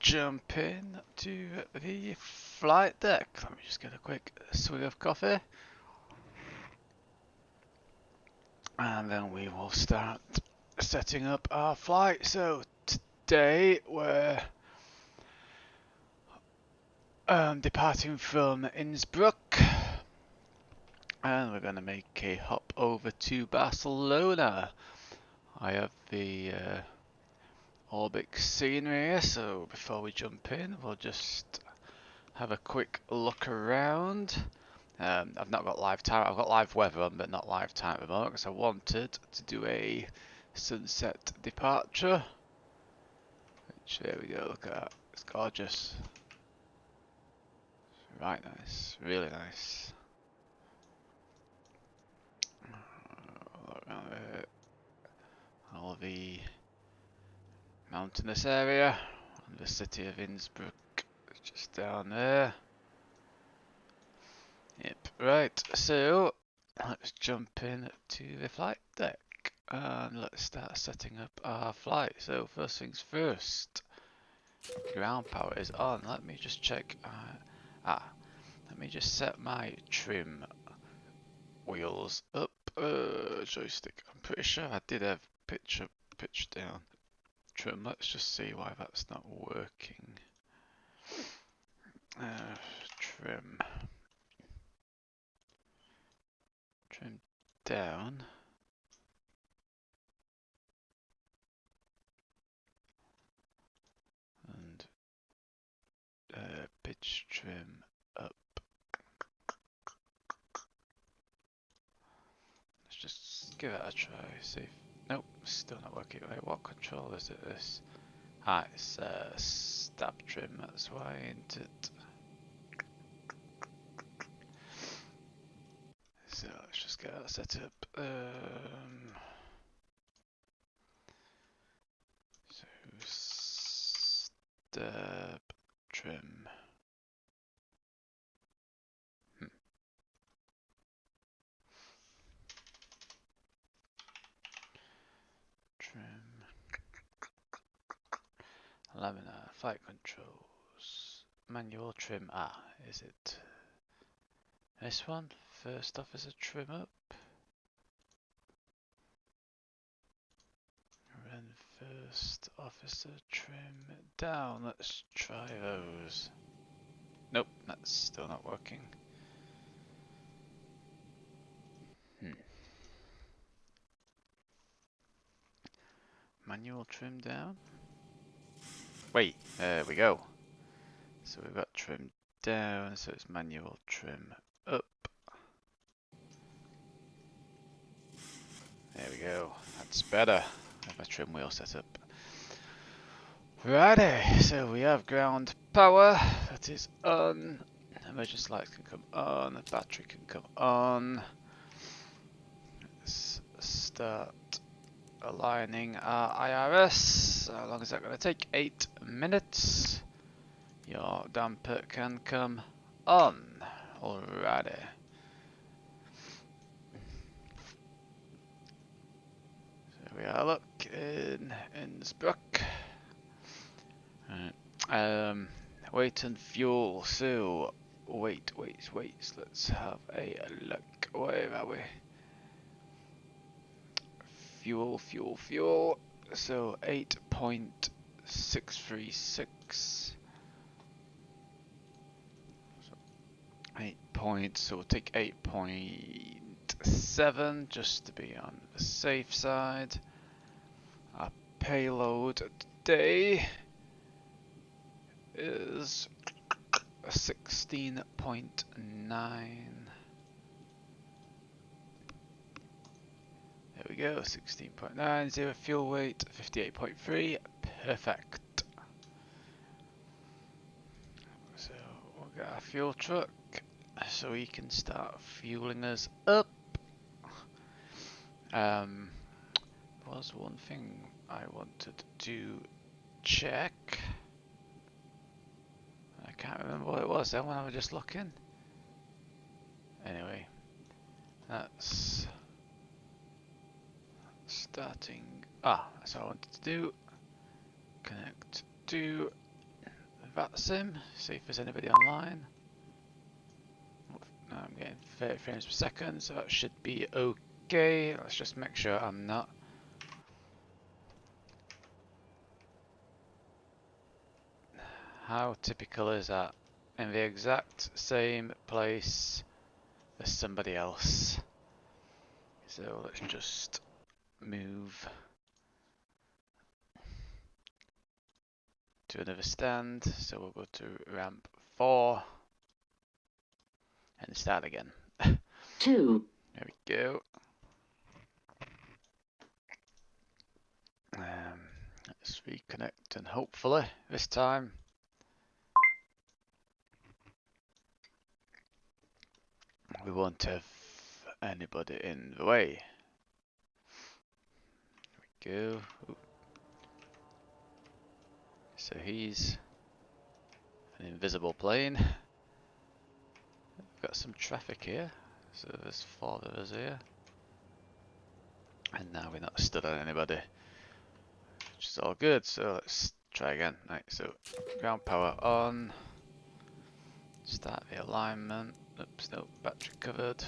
jump in to the flight deck. Let me just get a quick swig of coffee. And then we will start setting up our flight. So today we're departing from Innsbruck. And we're going to make a hop over to Barcelona. I have the Orbix scenery here, so before we jump in, we'll just have a quick look around. I've not got live time. I've got live weather on, but not live time at the moment because I wanted to do a sunset departure. Which, there we go. Look at that. It's gorgeous. Right nice. Really nice. Look around there. All the mountainous area and the city of Innsbruck just down there. Yep, right, so let's jump in to the flight deck and let's start setting up our flight. So first things first, ground power is on. Let me just check, let me just set my trim wheels up, joystick. I'm pretty sure I did have pitch down trim. Let's just see why that's not working. Trim down. And pitch trim up. Let's just give it a try. See if, nope, still not working. Wait, what control is it? This? Ah, it's stab trim. That's why, ain't it? So let's just get that set up. So stab trim. Trim. Laminar flight controls. Manual trim. Ah, is it this one? First officer trim up. Then first officer trim down. Let's try those. Nope, that's still not working. Manual trim down. Wait, there we go. So we've got trim down, so it's manual trim up. There we go. That's better. I have my trim wheel set up. Righty, so we have ground power. That is on. Emergency lights can come on. The battery can come on. Let's start aligning our IRS. How long is that going to take? 8 minutes. Your damper can come on. Alrighty. So we are looking Innsbruck. Right. Weight and fuel. So wait. Let's have a look. Where are we? Fuel. So 8.636. 8 points. So we'll take 8.7 just to be on the safe side. Our payload today is 16.9. There we go, 16.9, zero fuel weight, 58.3, perfect. So we'll get our fuel truck so he can start fueling us up. Was one thing I wanted to check. I can't remember what it was then when I was just looking. Anyway, that's starting. That's what I wanted to do. Connect to VATSIM, see if there's anybody online. No, I'm getting 30 frames per second, so that should be okay. Let's just make sure I'm not. How typical is that? In the exact same place as somebody else. So let's just move to another stand. So we'll go to ramp 4 and start again. 2. There we go. Let's reconnect and hopefully this time we won't have anybody in the way. There we go. Ooh. So he's an invisible plane. We've got some traffic here. So there's 4 of us here. And now we're not stood on anybody. Which is all good. So let's try again. Right, so ground power on. Start the alignment. Oops, no, battery covered.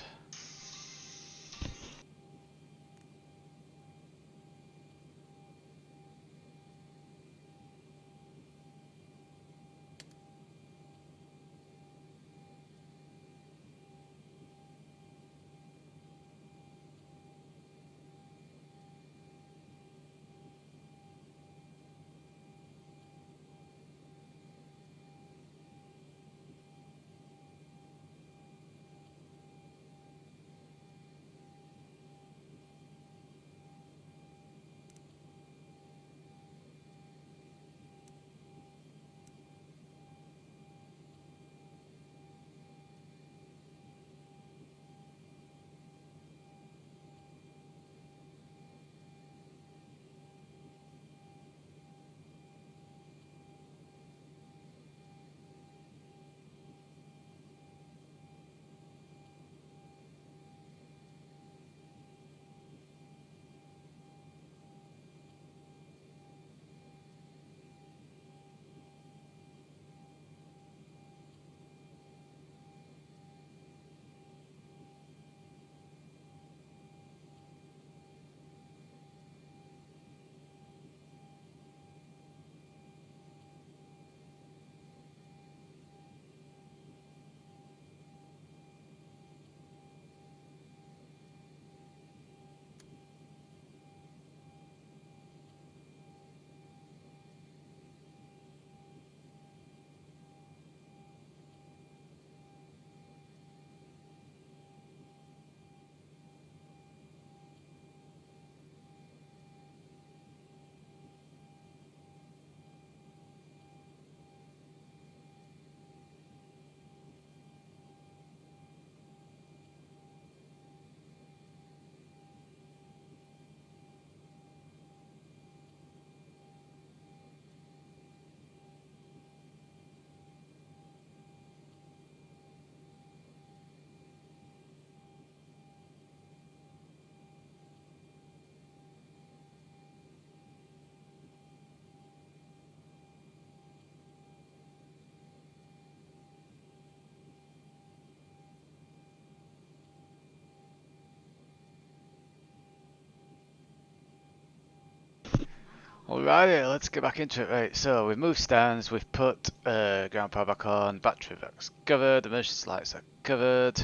Alrighty, let's get back into it. Right, so we've moved stands, we've put ground power back on, battery back's covered, emergency lights are covered.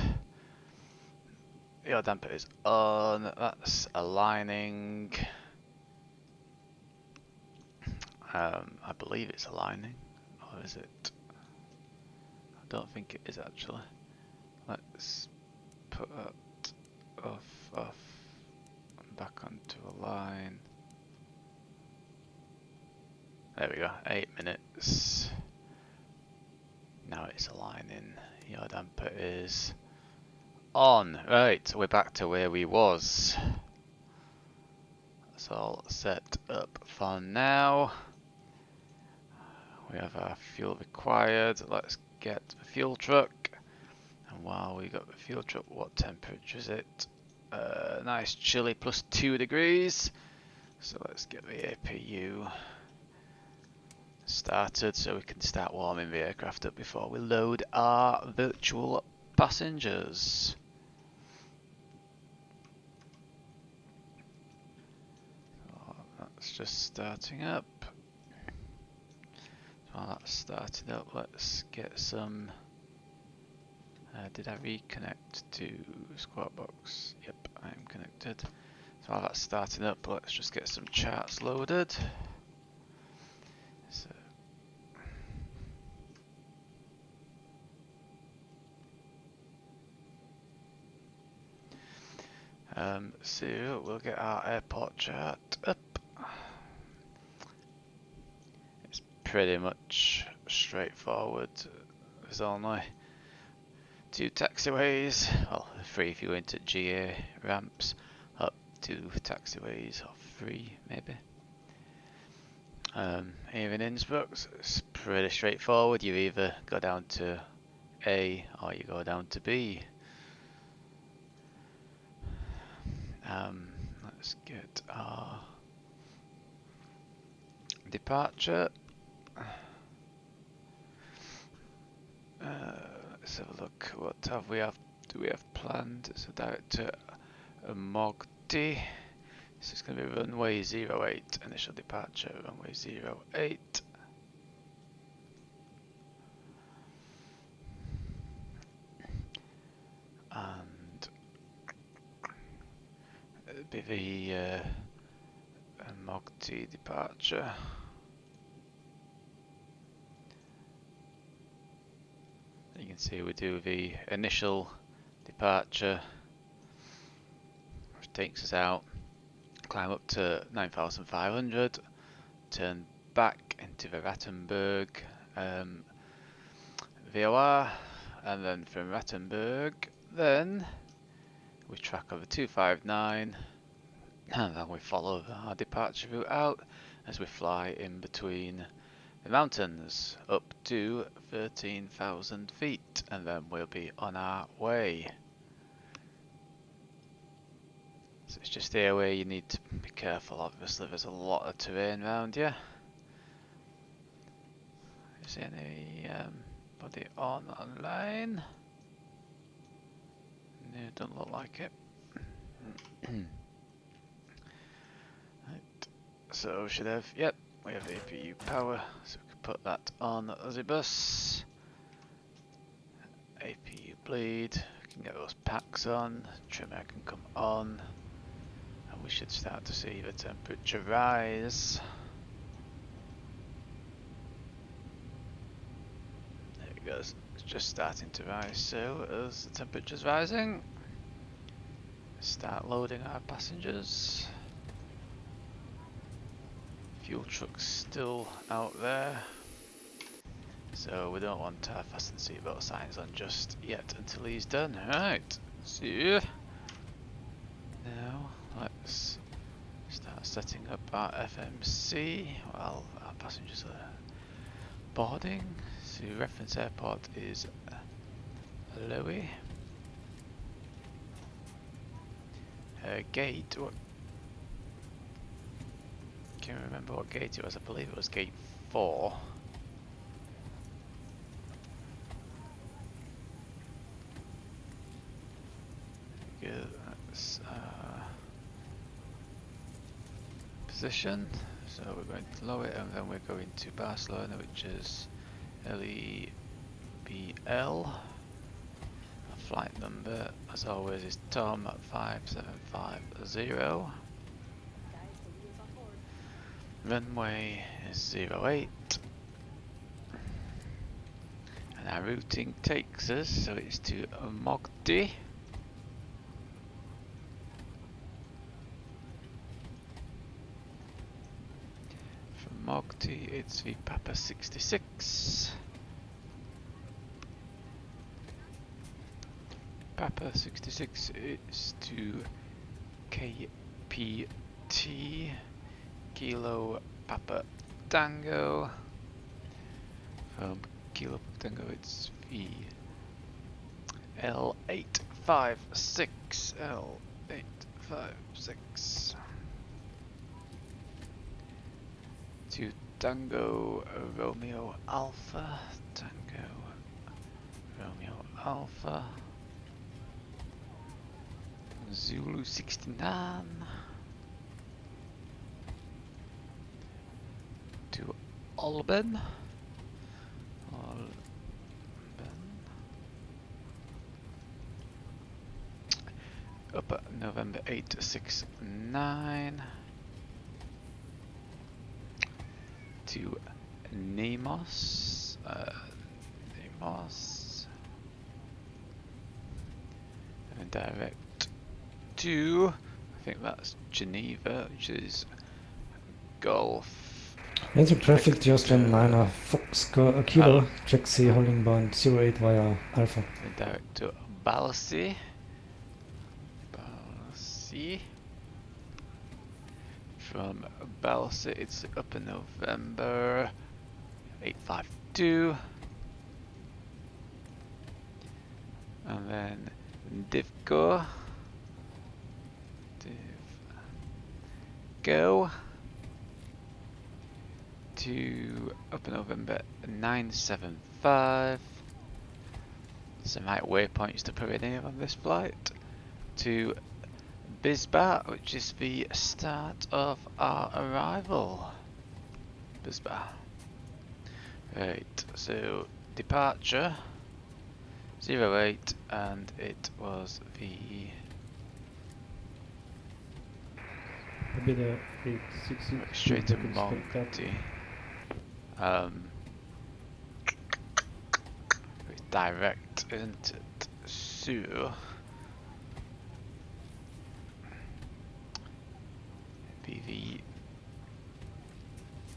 Your damper is on, that's aligning. I believe it's aligning, or is it? I don't think it is actually. Let's put that off, and back onto align. There we go, 8 minutes. Now it's aligning. Your damper is on. Right, we're back to where we was. That's all set up for now. We have our fuel required. Let's get the fuel truck. And while we got the fuel truck, what temperature is it? Nice chilly, +2 degrees. So let's get the APU started so we can start warming the aircraft up before we load our virtual passengers. Oh, that's just starting up. While that's starting up, let's get some. Did I reconnect to Squawk Box? Yep, I am connected. So while that's starting up, let's just get some charts loaded. So, so we'll get our airport chart up. It's pretty much straightforward. There's only 2 taxiways, well 3 if you go into GA ramps, up 2 taxiways, or 3 maybe. Here in Innsbruck, it's pretty straightforward. You either go down to A or you go down to B. Let's get our departure. Let's have a look. What have we do we have planned? So direct to Mogdi. This is going to be runway 08, initial departure, runway 08. And it'll be the Mogdi departure. You can see we do the initial departure, which takes us out, climb up to 9,500, turn back into the Rattenberg VOR, and then from Rattenberg, then we track over 259, and then we follow our departure route out as we fly in between the mountains up to 13,000 feet, and then we'll be on our way. So it's just here where you need to be careful. Obviously there's a lot of terrain around you. Is anybody online? No, don't look like it. Right. So we should have, yep, we have APU power, so we can put that on the bus. APU bleed, we can get those packs on, trimmer can come on, and we should start to see the temperature rise. There it goes, it's just starting to rise. So as the temperature's rising, start loading our passengers. Fuel truck's still out there, so we don't want to have fasten seatbelt signs on just yet until he's done. Right, so now let's start setting up our FMC while our passengers are boarding. So reference airport is Louis. Gate, what? Can you remember what gate it was? I believe it was gate 4. Good, that's position. So we're going to lower it, and then we're going to Barcelona, which is LEBL. Our flight number, as always, is Tom 5750. Runway is 08, and our routing takes us, so it's to Mogdi. From Mogdi it's the Papa 66. Papa 66 is to KPT. Kilo Papa Tango. From Kilo Papa Tango it's the L856. L856. To Tango Romeo Alpha, Tango Romeo Alpha, Zulu 69 to Alban. Up at November 869 to Nemos, and direct to, I think that's Geneva, which is Golf. Innsbruck traffic, the Austrian 9er Fox Kilo, taxi holding bound 08 via Alpha. And direct to Balsi. From Balsi, it's up in November 852. And then Divgo. Go to up in November 975. Some right waypoints to put in here on this flight. To Bisba, which is the start of our arrival. Bisba. Right, so departure 08, and it was the straight to Monty. It's direct, isn't it? So be the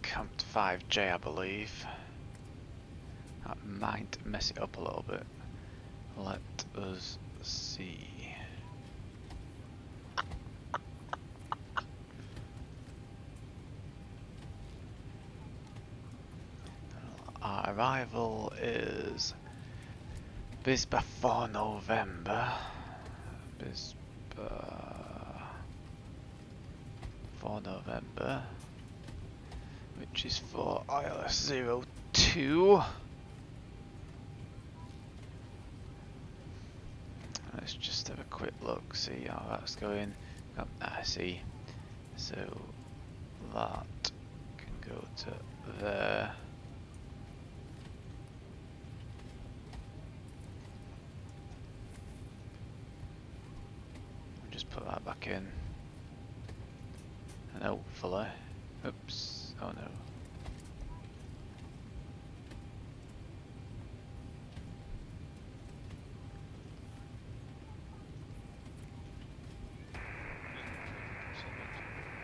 Camped 5J, I believe. That might mess it up a little bit. Let us see. Our arrival is Bisba for November. Bisba for November, which is for ILS 02. Let's just have a quick look, see how that's going. I see. So that can go to there. Just put that back in. And hopefully, oops, oh no.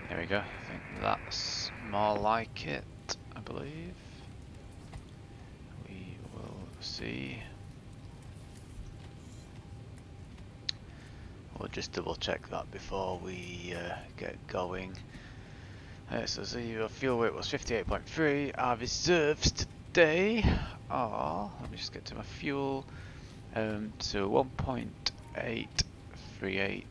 There we go, I think that's more like it, I believe. We will see. We'll just double check that before we get going. So the fuel weight was 58.3. Our reserves today are, let me just get to my fuel. So 1.838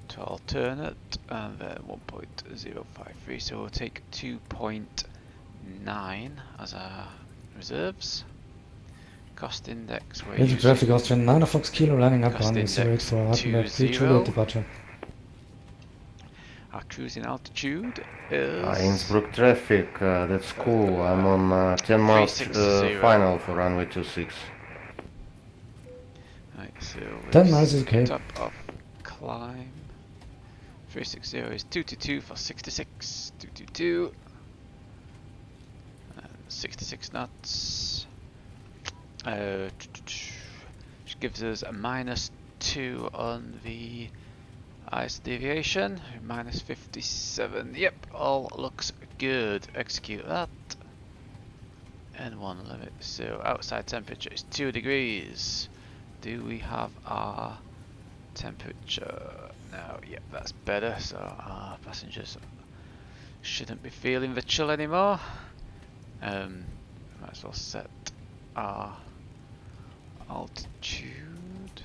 to alternate, and then 1.053. So we'll take 2.9 as our reserves. Cost index, we're Innsbruck traffic, Austrian 9er Fox Kilo, lining up on 08 for Hartenberg 3 Juliet departure. Our cruising altitude is Innsbruck traffic, that's cool. I'm on 10 miles final for runway 26. Right, so 10 miles is okay. Top of climb. 360 is 222 for 66. 222. And 66 knots. Which gives us a -2 on the ICE deviation, -57. Yep, all looks good. Execute that. N1 limit. So outside temperature is 2 degrees. Do we have our temperature now? Yep, that's better. So our passengers shouldn't be feeling the chill anymore. Might as well set our altitude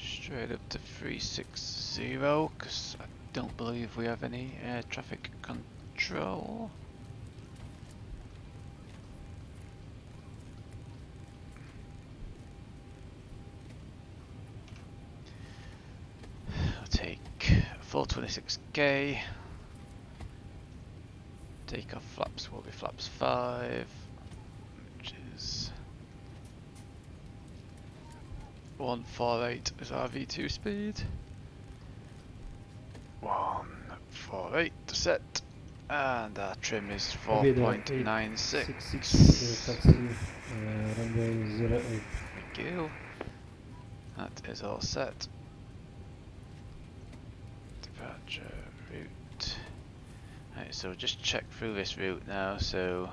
straight up to 360, because I don't believe we have any air traffic control control. I'll take 426K. Take off flaps will be flaps 5, which is 148 is our V2 speed. 148 set, and our trim is 4.96. taxi, runway 08. Thank you. That is all set. Departure route. Right, so just check through this route now. So,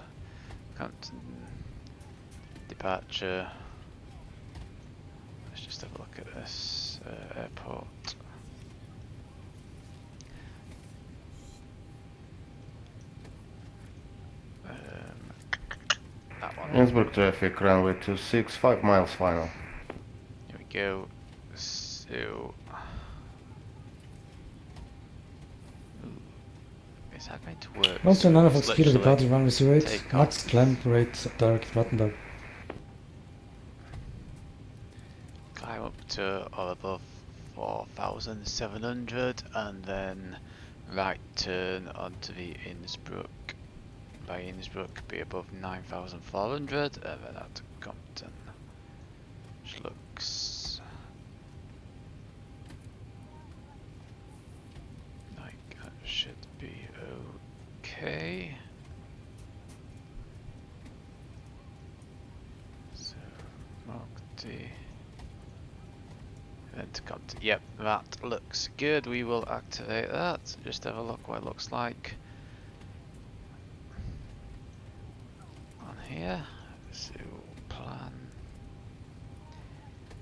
Compton departure. Let's just have a look at this airport. That one. Innsbruck traffic, runway 26, 5 miles final. Here we go. So, is that going to work? Monster So 9 it's Fox Kilo literally departed runway 08. take Max off. climb rate direct Rattenberg. Climb up to or above 4,700 and then right turn onto the Innsbruck. By Innsbruck be above 9,400 and then out to Compton, which looks like that should be okay. So mark D. Then to Compton. Yep, that looks good. We will activate that. Just have a look what it looks like on here. So plan.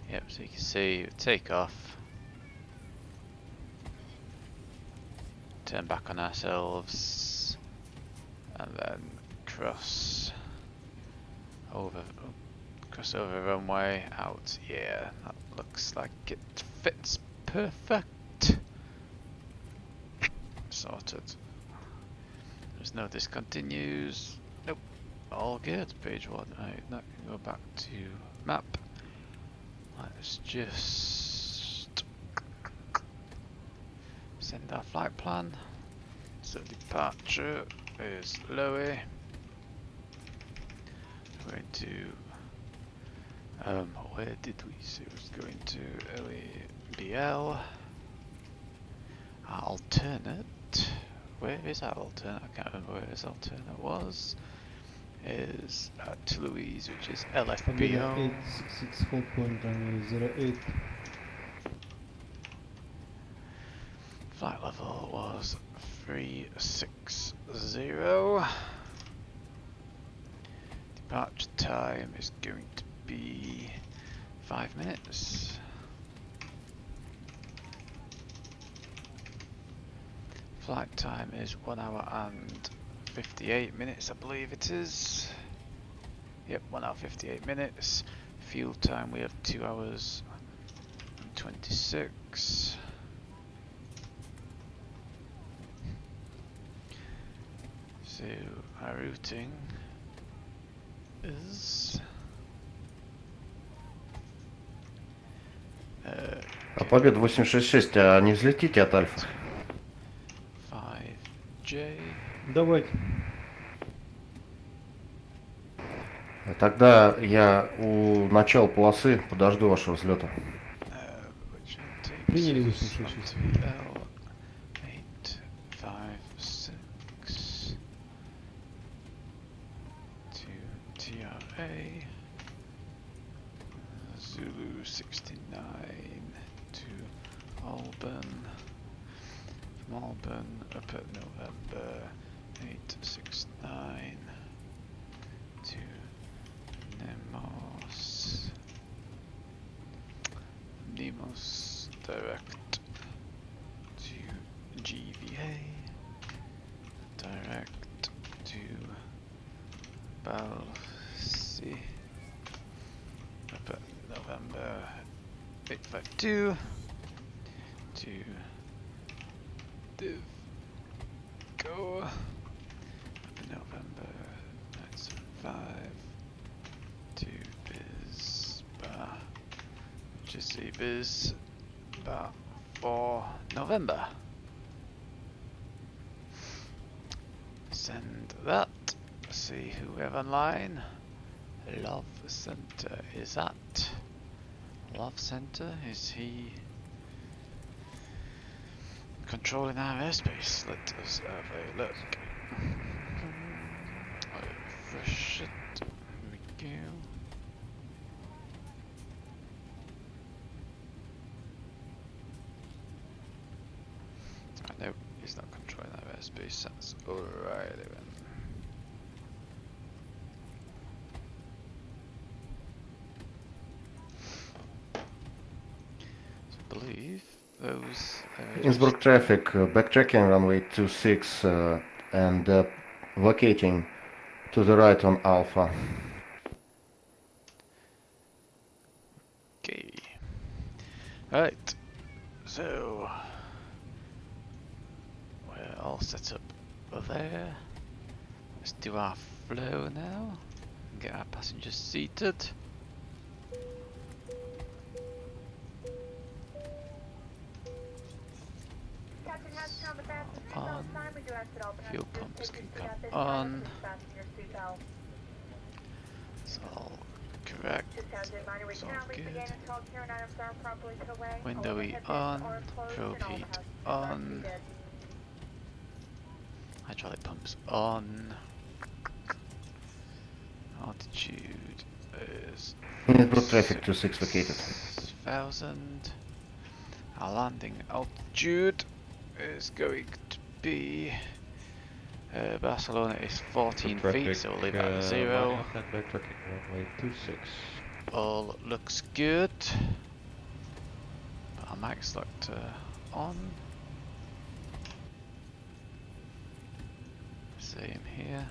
Yep, so you can see take off. Turn back on ourselves and then cross over the runway out. Yeah, that looks like it fits perfect. Sorted. There's no discontinues. Nope. All good. Page 1. Right, now can go back to map. Let's just send our flight plan. So departure is Lowy. We're going to where did we say it was going to? BL. Our alternate. Where is our alternate? I can't remember where his alternate was. Is at Louise, which is LFBO. 866 hold point runway 08. Flight level was 360. Departure time is going to be 5 minutes. Flight time is 1 hour and 58 minutes, I believe it is. Yep, 1 hour 58 minutes. Fuel time we have 2 hours and 26. So our routing is Победа 866, а не взлетите от Альфа? 5J. Давайте. Тогда я у начала полосы подожду вашего взлета. Which takes Приняли us 866. onto L856 to TRA Zulu 69 to Alban. From Alban up at November 869 to Nemos direct to GVA, direct to Balsi up at November 852 to Div Go is for November. Send that. See who we have online. Love Center. Is that Love Center? Is he controlling our airspace? Let us have a look. Refresh it. Here we go. No, he's not controlling our airspace. That's alright then. So I believe those Innsbruck traffic, backtracking runway 26 and vacating to the right on Alpha. Okay. Right. So we're all set up there. Let's do our flow now. Get our passengers seated. On. Fuel pumps can come on. It's all correct. It's all good. Window E on. Probe heat on. Hydraulic pumps on. Altitude is Innsbruck traffic 26 vacated. 6,000. Our landing altitude is going to be Barcelona is 14 feet, so we'll leave that at 0. Backtracking runway 26. All looks good. Our mic select on. Same here.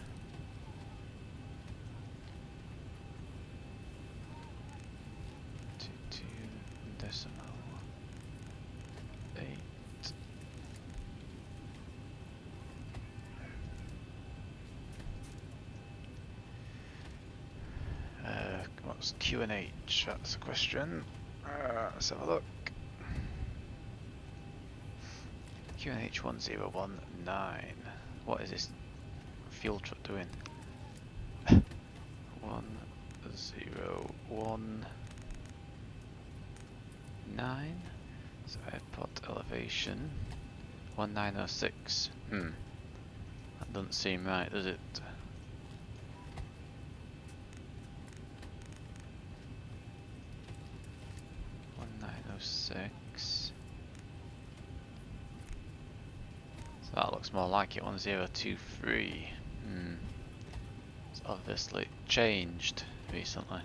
Two decimal 8. What's Q&H? That's the question. Let's have a look. Q&H 1019. What is this fuel truck doing? 1019. So airport elevation 1906. That doesn't seem right, does it? So that looks more like it. 1023. It's obviously changed recently.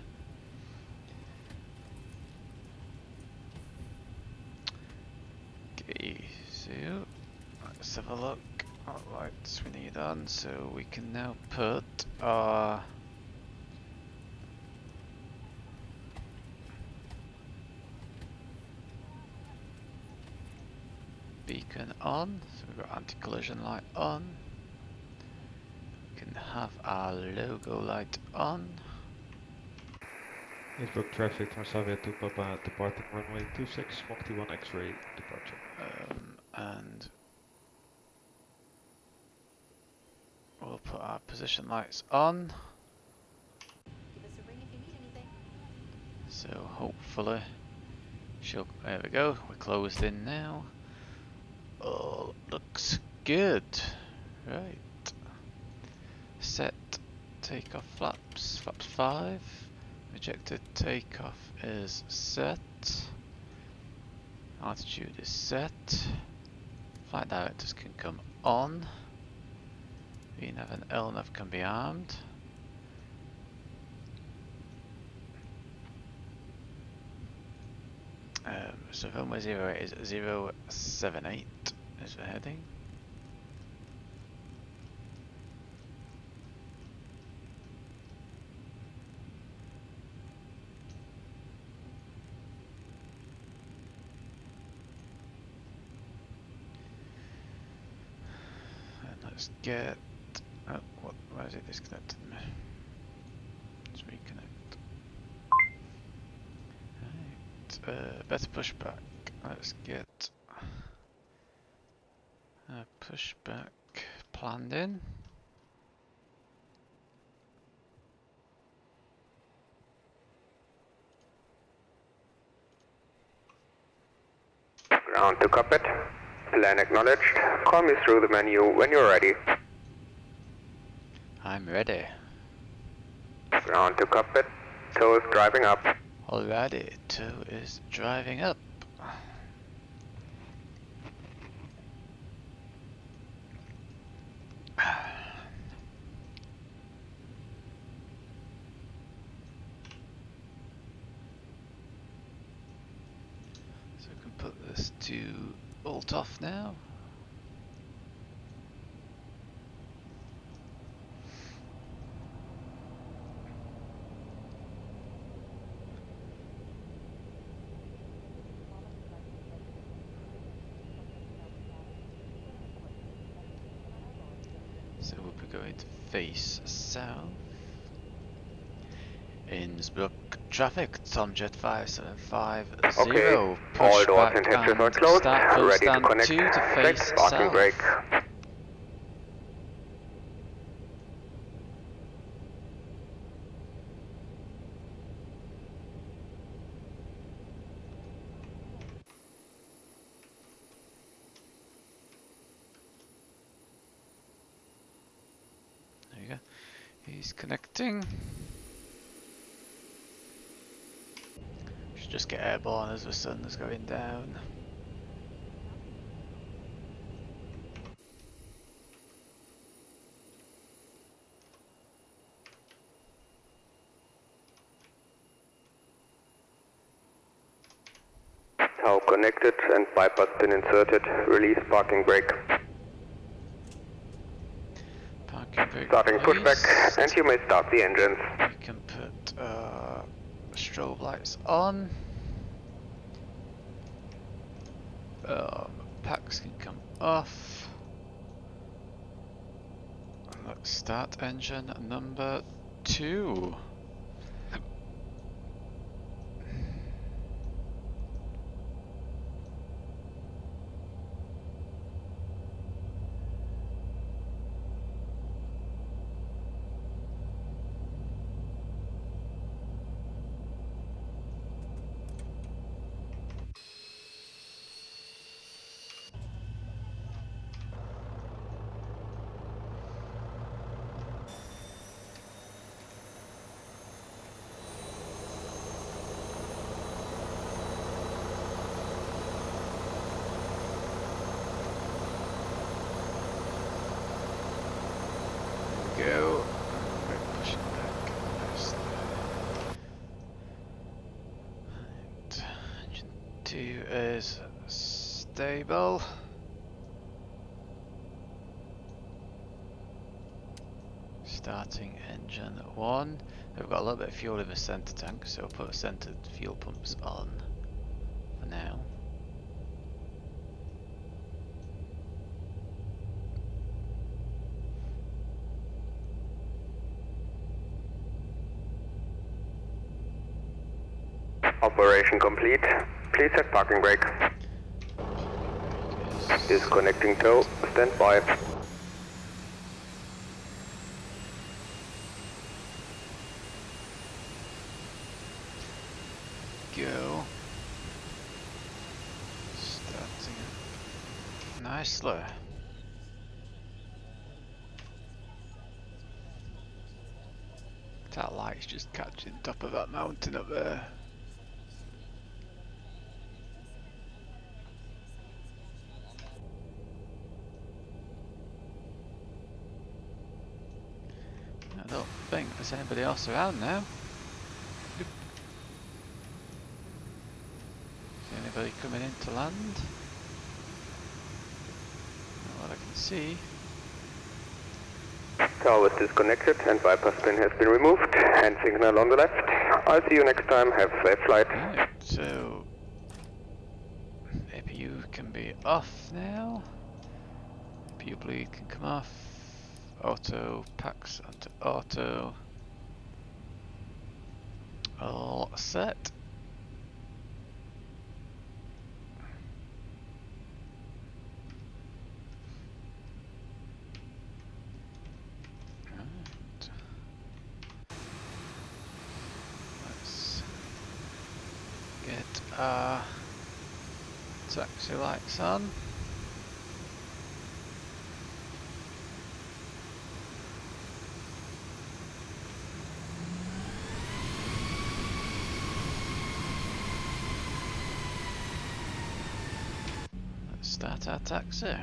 Okay, so let's have a look what lights we need on. So we can now put our beacon on, so we've got anti-collision light on. We can have our logo light on. Innsbruck traffic, Transavia to Papa, departing runway 26, Mach 1 X-ray departure. And we'll put our position lights on. Give us a ring if you need anything. So hopefully there we go, we're closed in now. All looks good. Right. Set takeoff flaps. Flaps 5. Projected takeoff is set. Altitude is set. Flight directors can come on. VNAV and LNAV can be armed. So runway 08 is 078 is the heading. And let's get why is it disconnected me? Let's reconnect. Right. Better push back. Let's get push back planned in. Ground to cockpit. Plan acknowledged. Call me through the menu when you're ready. I'm ready. Ground to cockpit. Tow is driving up. Alrighty, 2 is driving up. So we can put this to alt off now. So we'll be going to face south. Innsbruck traffic, Tomjet 5750. Okay. Push All doors back and hatches are and closed. start full Ready to stand connect. 2 to face Flex parking south. brake. There you go. He's connecting. Should just get airborne as the sun is going down. Tow connected and bypass pin inserted. Release parking brake. Parking brake Starting pushback, released. and you may start the engines. We can put strobe lights on. Packs can come off. And let's start engine number 2. Go. We're pushing back. There's the engine 2 is stable. Starting engine 1. We've got a little bit of fuel in the centre tank, so we'll put centred fuel pumps on for now. Operation complete. Please set parking brake. Disconnecting tow. Stand by. Go. Starting nicely. That light's just catching top of that mountain up there. I don't think there's anybody else around now. Nope. Is anybody coming in to land? Not what I can see. Tow is disconnected and bypass pin has been removed. Hand signal on the left. I'll see you next time. Have a safe flight. Right, so APU can be off now. APU bleed can come off. Auto packs onto auto. All set. taxi lights on. Let's start our taxi.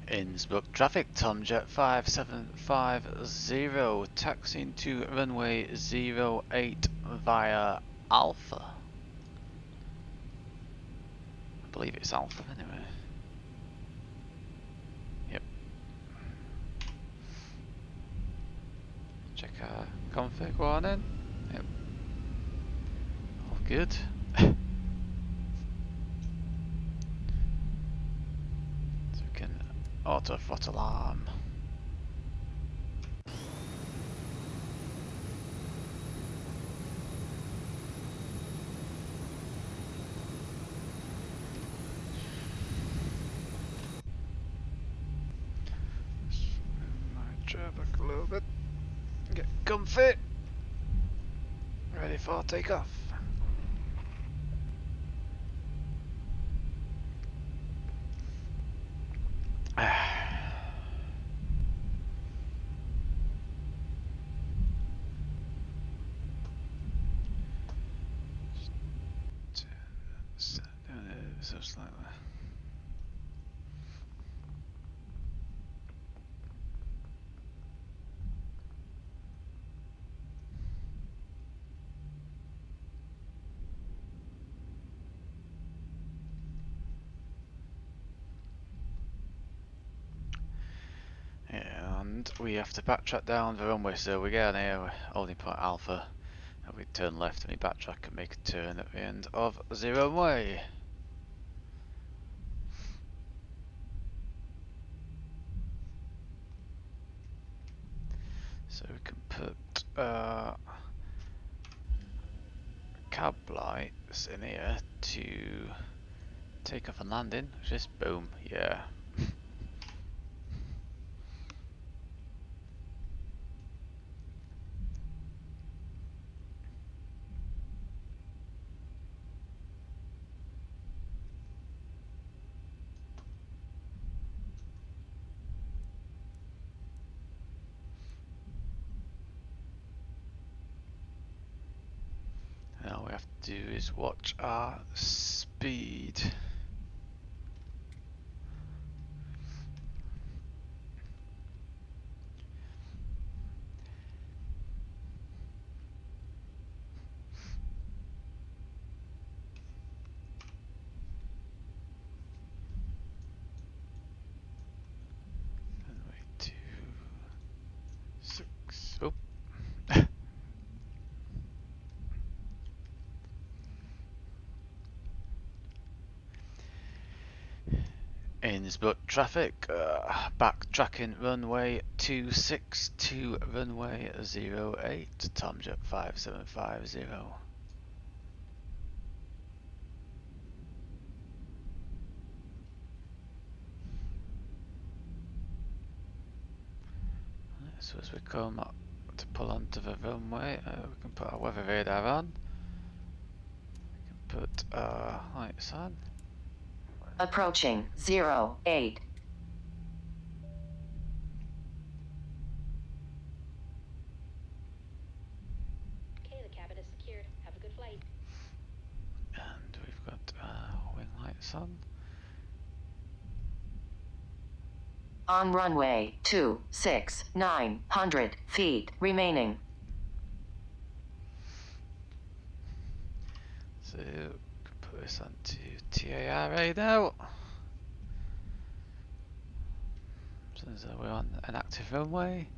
Innsbruck traffic, Tomjet 5750, taxiing to runway 08 via Alpha. I believe it's Alpha anyway. Yep. Check our config warning. Yep. All good. So we can auto throttle arm. My chair back a little bit. Get comfy. Ready for takeoff. So slightly. And we have to backtrack down the runway, so we get on here, holding point Alpha, and we turn left and we backtrack and make a turn at the end of the runway. So we can put cab lights in here to take off and landing. Just boom, yeah. Now all we have to do is watch our speed. Runway 26. Oh. Innsbruck traffic, backtracking runway 26 to runway 08, Tomjet 5750. So as we come up to pull onto the runway, we can put our weather radar on. We can put our lights on. Approaching 08. Okay, the cabin is secured. Have a good flight. And we've got wing lights on. On runway 26, 900 feet remaining. So we can put this onto TARA now. So we're on an active runway.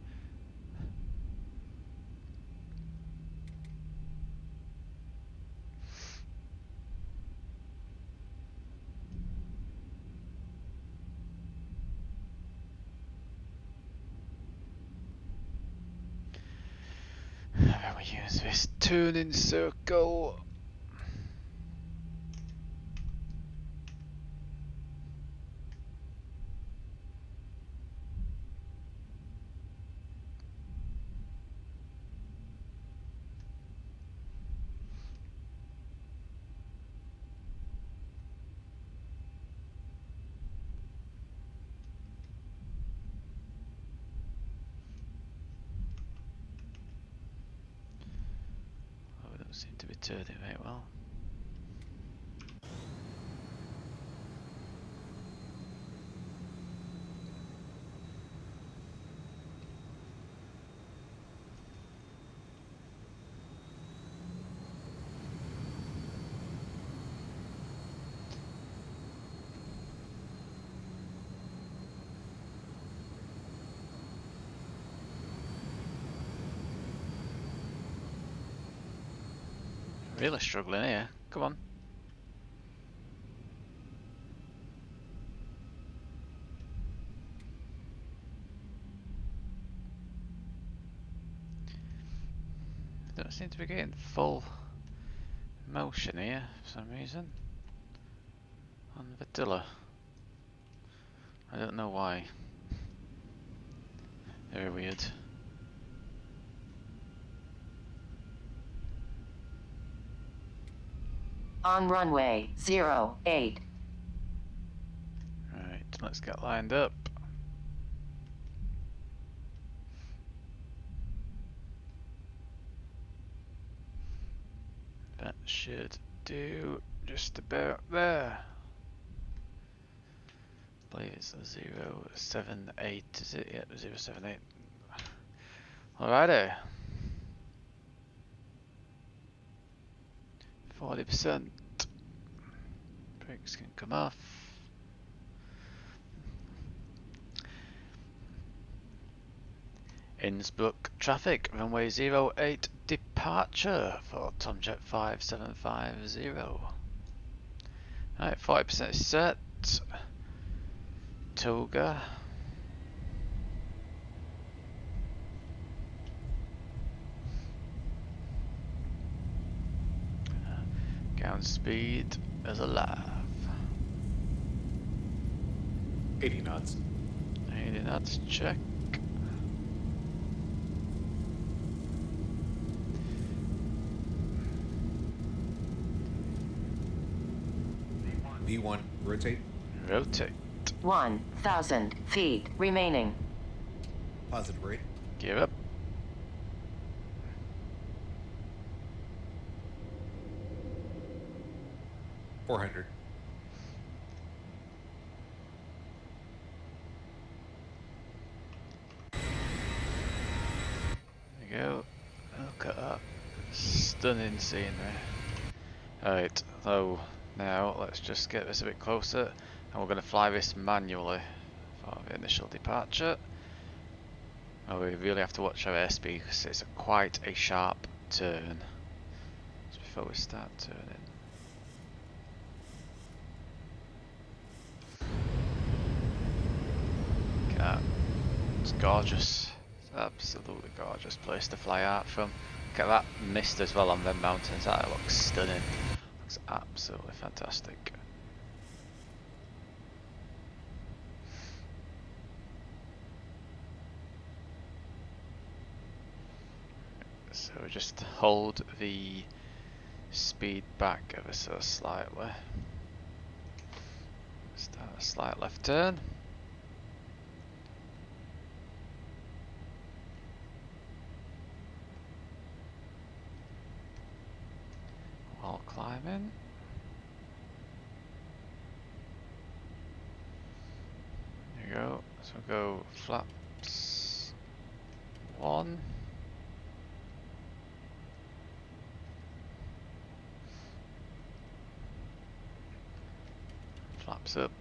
And then we use this turning circle. seem to be turning very well. Really struggling here. Come on. Don't seem to be getting full motion here for some reason. On Vadilla. I don't know why. Very weird. On runway 08. Right, let's get lined up. That should do just about there. I believe it's a 078, is it? Yep, 078. Alrighty. 40%. Brakes can come off. Innsbruck traffic, runway 08 departure for Tomjet 5750. Alright, 40% is set. Toga. Ground speed is alive. 80 knots. 80 knots, check. V1, rotate. Rotate. 1,000 feet remaining. Positive rate. Gear up. $400. There we go. Look at that. Stunning scenery. Alright, so now let's just get this a bit closer and we're going to fly this manually for the initial departure. Oh, we really have to watch our airspeed because it's quite a sharp turn. Just before we start turning. Look at that. It's gorgeous. It's an absolutely gorgeous place to fly out from. Look at that mist as well on them mountains. That looks stunning. Looks absolutely fantastic. So we just hold the speed back ever so slightly. Start a slight left turn. While climbing. There you go. So go flaps 1. Flaps up.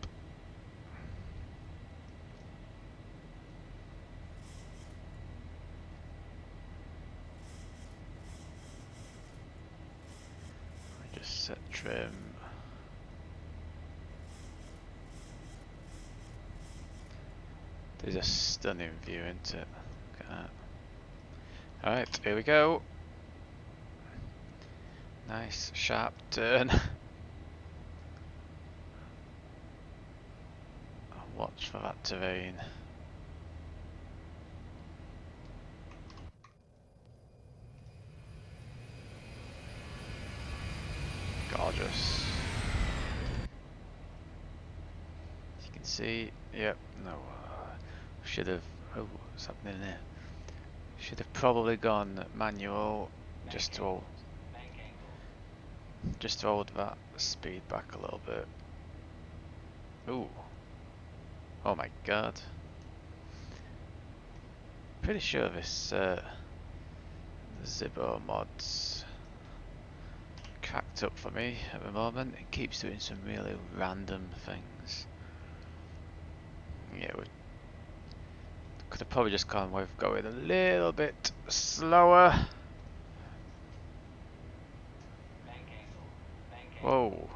I just set trim. There's a stunning view, isn't it? Look at that. Alright, here we go. Nice sharp turn. Watch for that terrain. Gorgeous. As you can see, yep, no, should have, oh, what's happening there? Should have probably gone manual, just to Just hold that speed back a little bit. Ooh. Oh my god. Pretty sure this ZiboMOD's cracked up for me at the moment. It keeps doing some really random things. Yeah, we could have probably just gone with going a little bit slower. Whoa.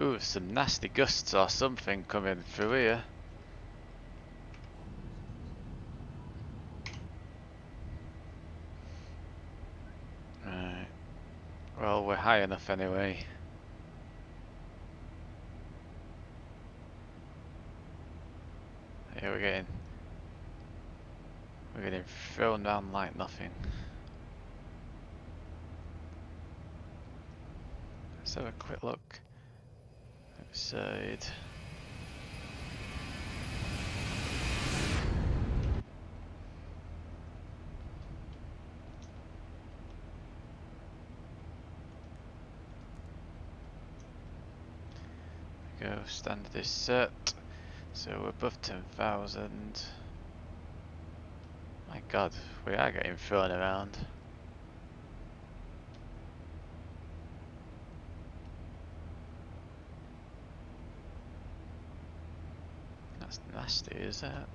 Ooh, some nasty gusts or something coming through here. Right. Well, we're high enough anyway. Here we're getting thrown down like nothing. Let's have a quick look outside. Go, standard is set. So we're above 10,000. My god, we are getting thrown around. That's nasty, is that?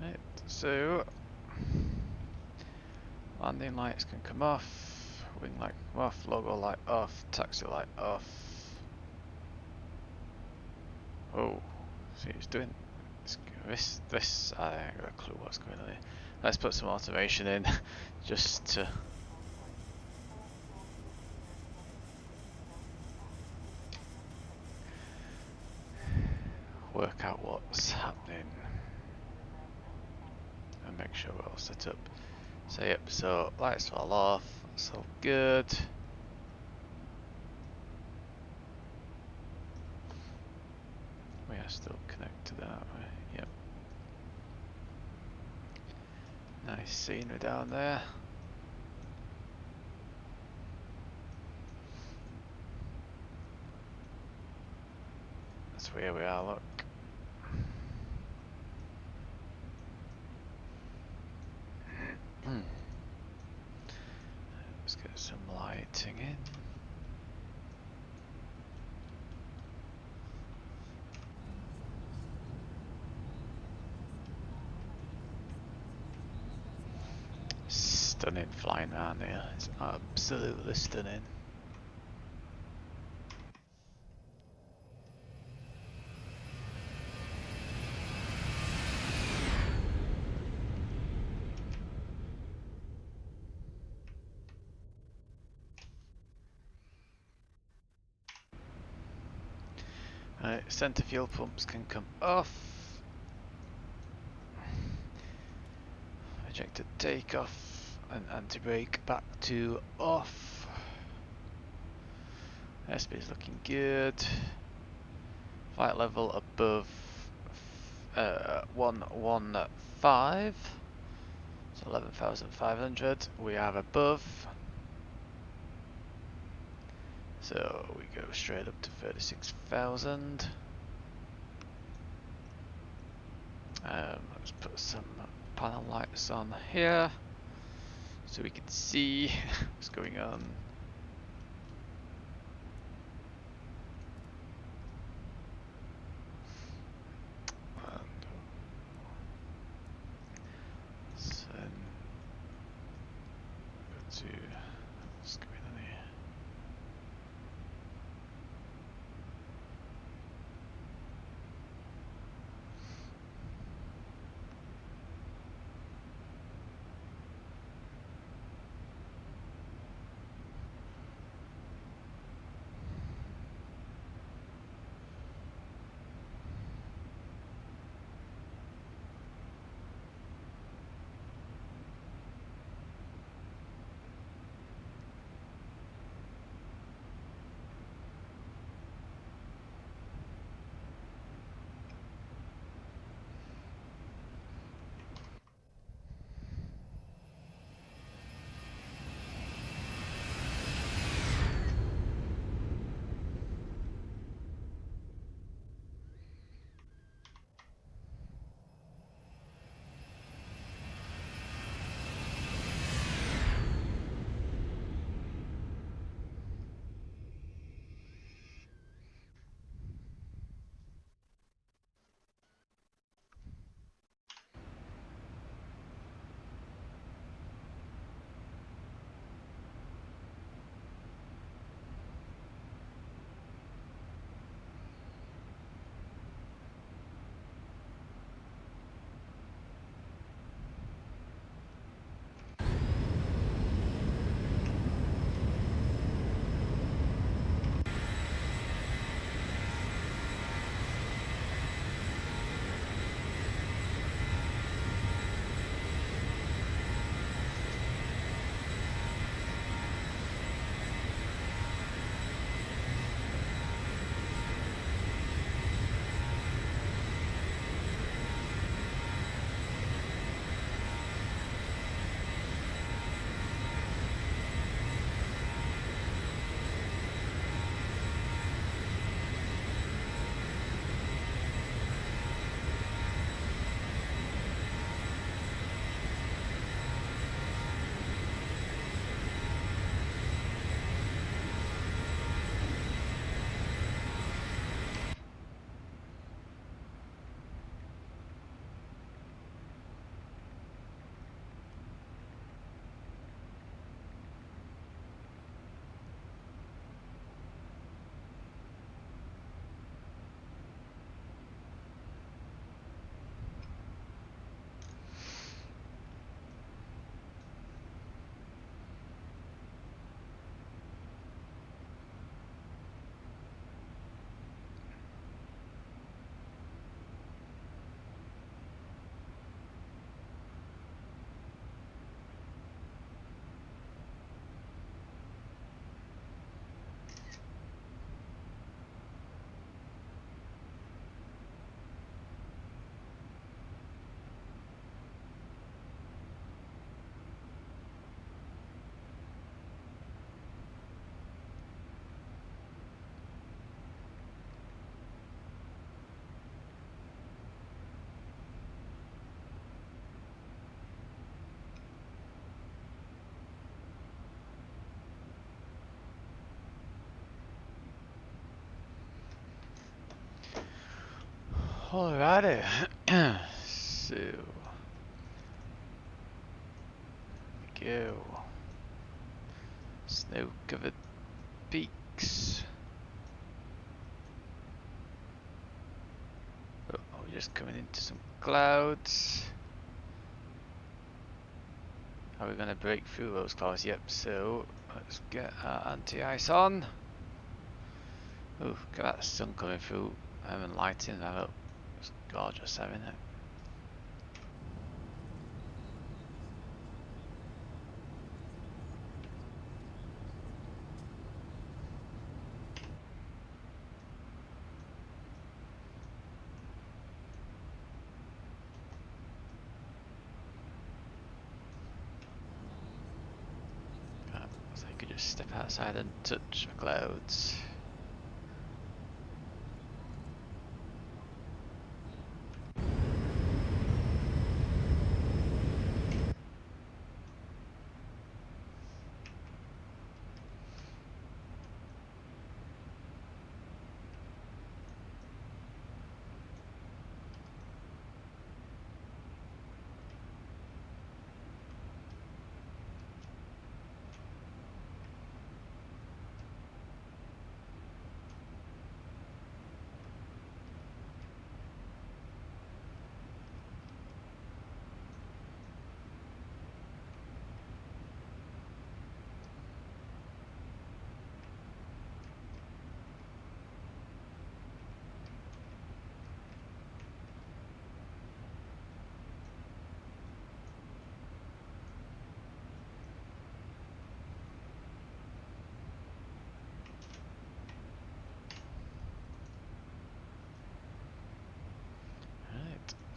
Right, so landing lights can come off, wing light come off, logo light off, taxi light off. Oh, see what he's doing. This, I ain't got a clue what's going on here. Let's put some automation in, just to work out what's happening. And make sure we're all set up. So yep, so lights fall off, that's all good. We are still connected, aren't we? Yep. Nice scenery down there. That's where we are, look. Let's get some lighting in. Stunning flying around here. It's absolutely stunning. Right, centre fuel pumps can come off. Ejector takeoff and anti-brake back to off. Airspeed is looking good. Flight level above 115. So 11,500. We are above. So we go straight up to 36,000. Let's put some panel lights on here so we can see what's going on. And then go to what's going on here. Alrighty. So go. Snow covered peaks. Oh, we're just coming into some clouds. Are we going to break through those clouds? Yep, so let's get our anti-ice on. Oh, look at that sun coming through and lighting that up. It's gorgeous, isn't it? So you could just step outside and touch the clouds.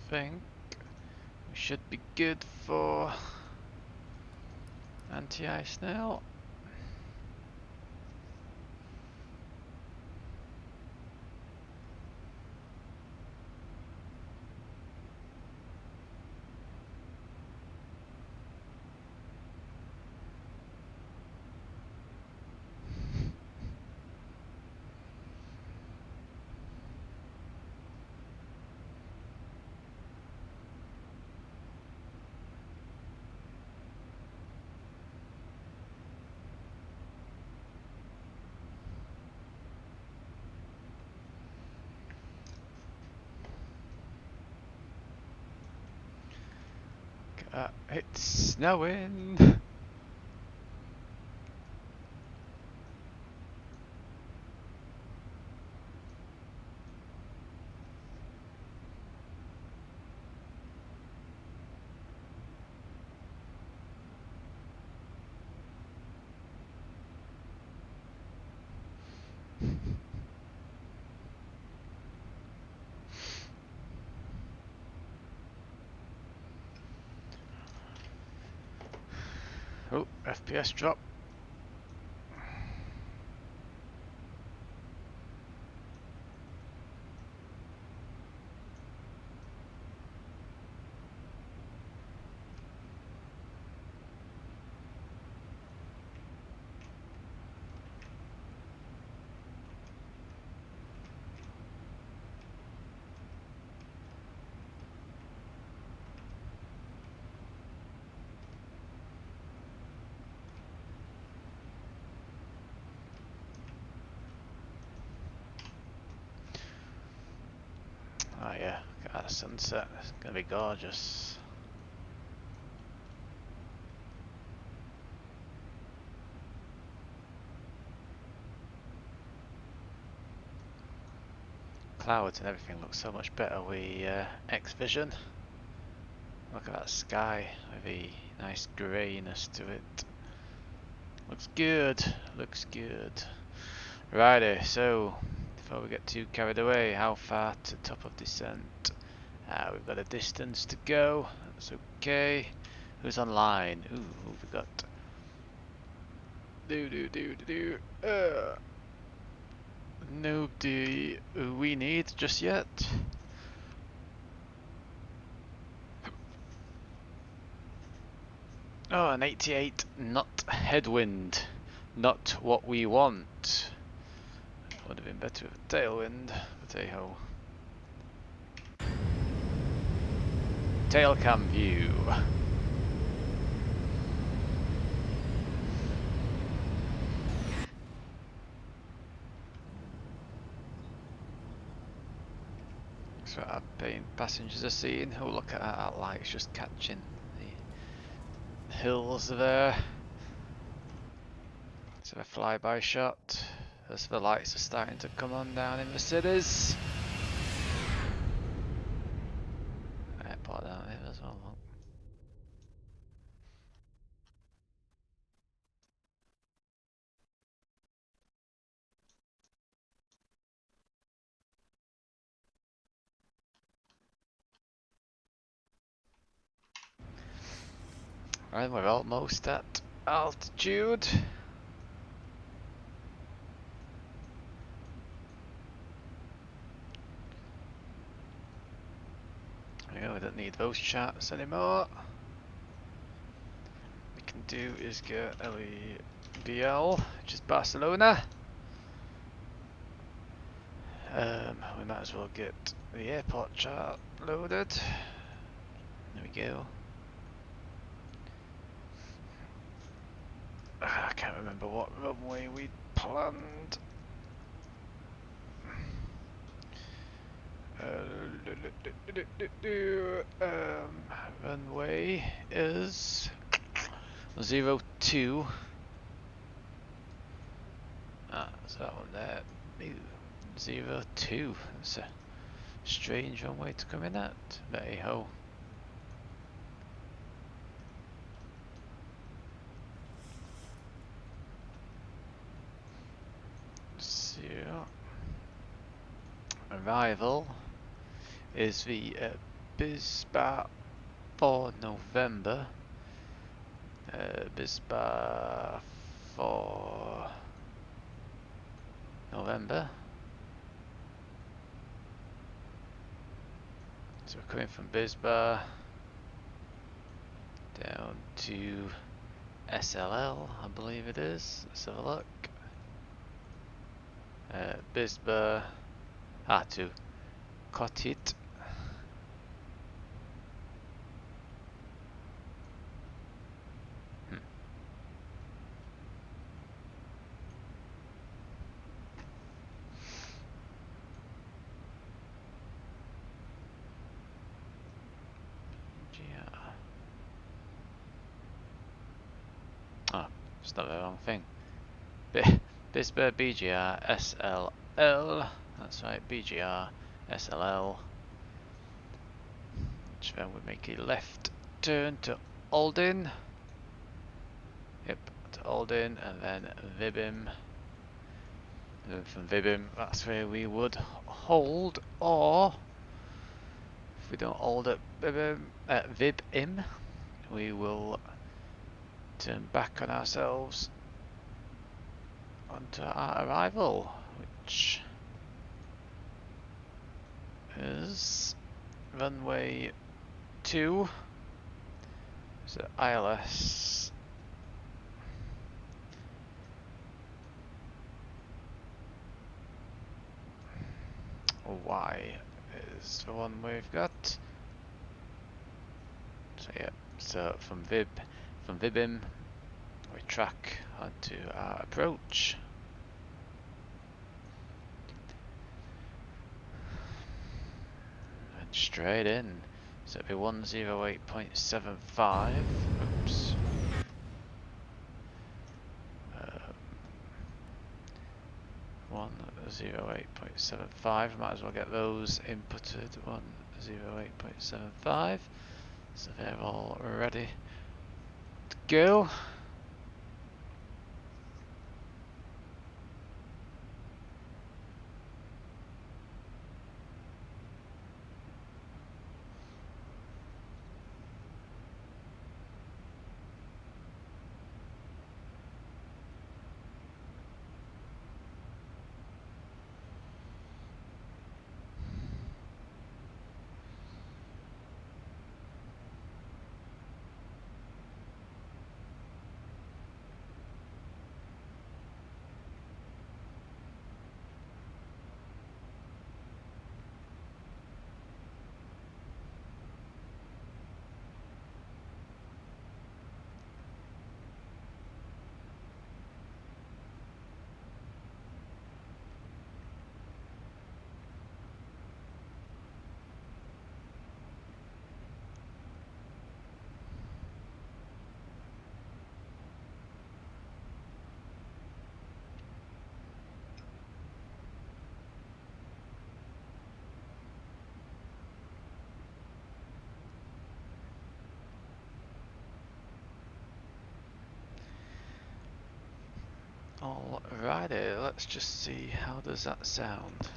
I think we should be good for anti-ice now. It's snowing. Oh, FPS drop. Oh yeah, look at that sunset. It's gonna be gorgeous. Clouds and everything looks so much better with X-Vision. Look at that sky with a nice greyness to it. Looks good, looks good. Righty, so before we get too carried away, how far to top of descent? We've got a distance to go, that's okay. Who's online? Ooh, who have we got? Nobody we need just yet. Oh, an 88 knot headwind. Not what we want. Would have been better with a tailwind, but hey ho. tail cam view. So our passengers are seeing. Oh, look at that light's just catching the hills there. So a flyby shot as the lights are starting to come on down in the cities. Airport down here as well. Look. Right, we're almost at altitude. Yeah, we don't need those charts anymore. We can do is get LEBL, which is Barcelona. We might as well get the airport chart loaded. There we go. I can't remember what runway we planned. Runway is 02. Ah, so that one there. Ooh, 02. That's a strange runway to come in at. But hey ho. So, arrival is the Bisbar for November. Bisbar for November. So we're coming from Bisbar down to SLL, I believe it is. Let's have a look. Bisbar to Kotit. Oh, just not the wrong thing. Bisbar BGR SLL. That's right, BGR SLL. Which then we make a left turn to Aldin. Yep, to Aldin, and then Vibim. And then from Vibim, that's where we would hold, or if we don't hold at Vibim, we will turn back on ourselves onto our arrival, which is runway 2, so ILS Y is the one we've got. So yeah, so from Vibim we track onto our approach. And straight in. So it'll be 108.75. Oops. 108.75. Might as well get those inputted. 108.75. So they're all ready to go. Alrighty, let's just see how does that sound.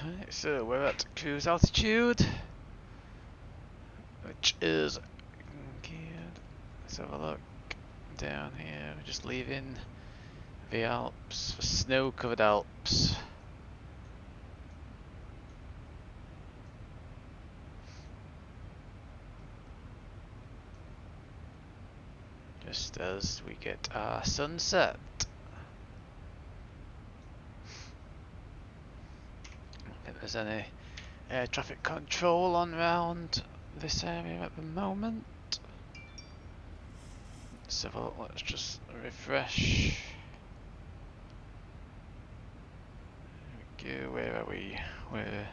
Right, so we're at cruise altitude, which is good. Let's have a look down here. We're just leaving the Alps, the snow-covered Alps. Just as we get our sunset. If there's any air traffic control on round this area at the moment. So let's just refresh. There we go, where are we? We're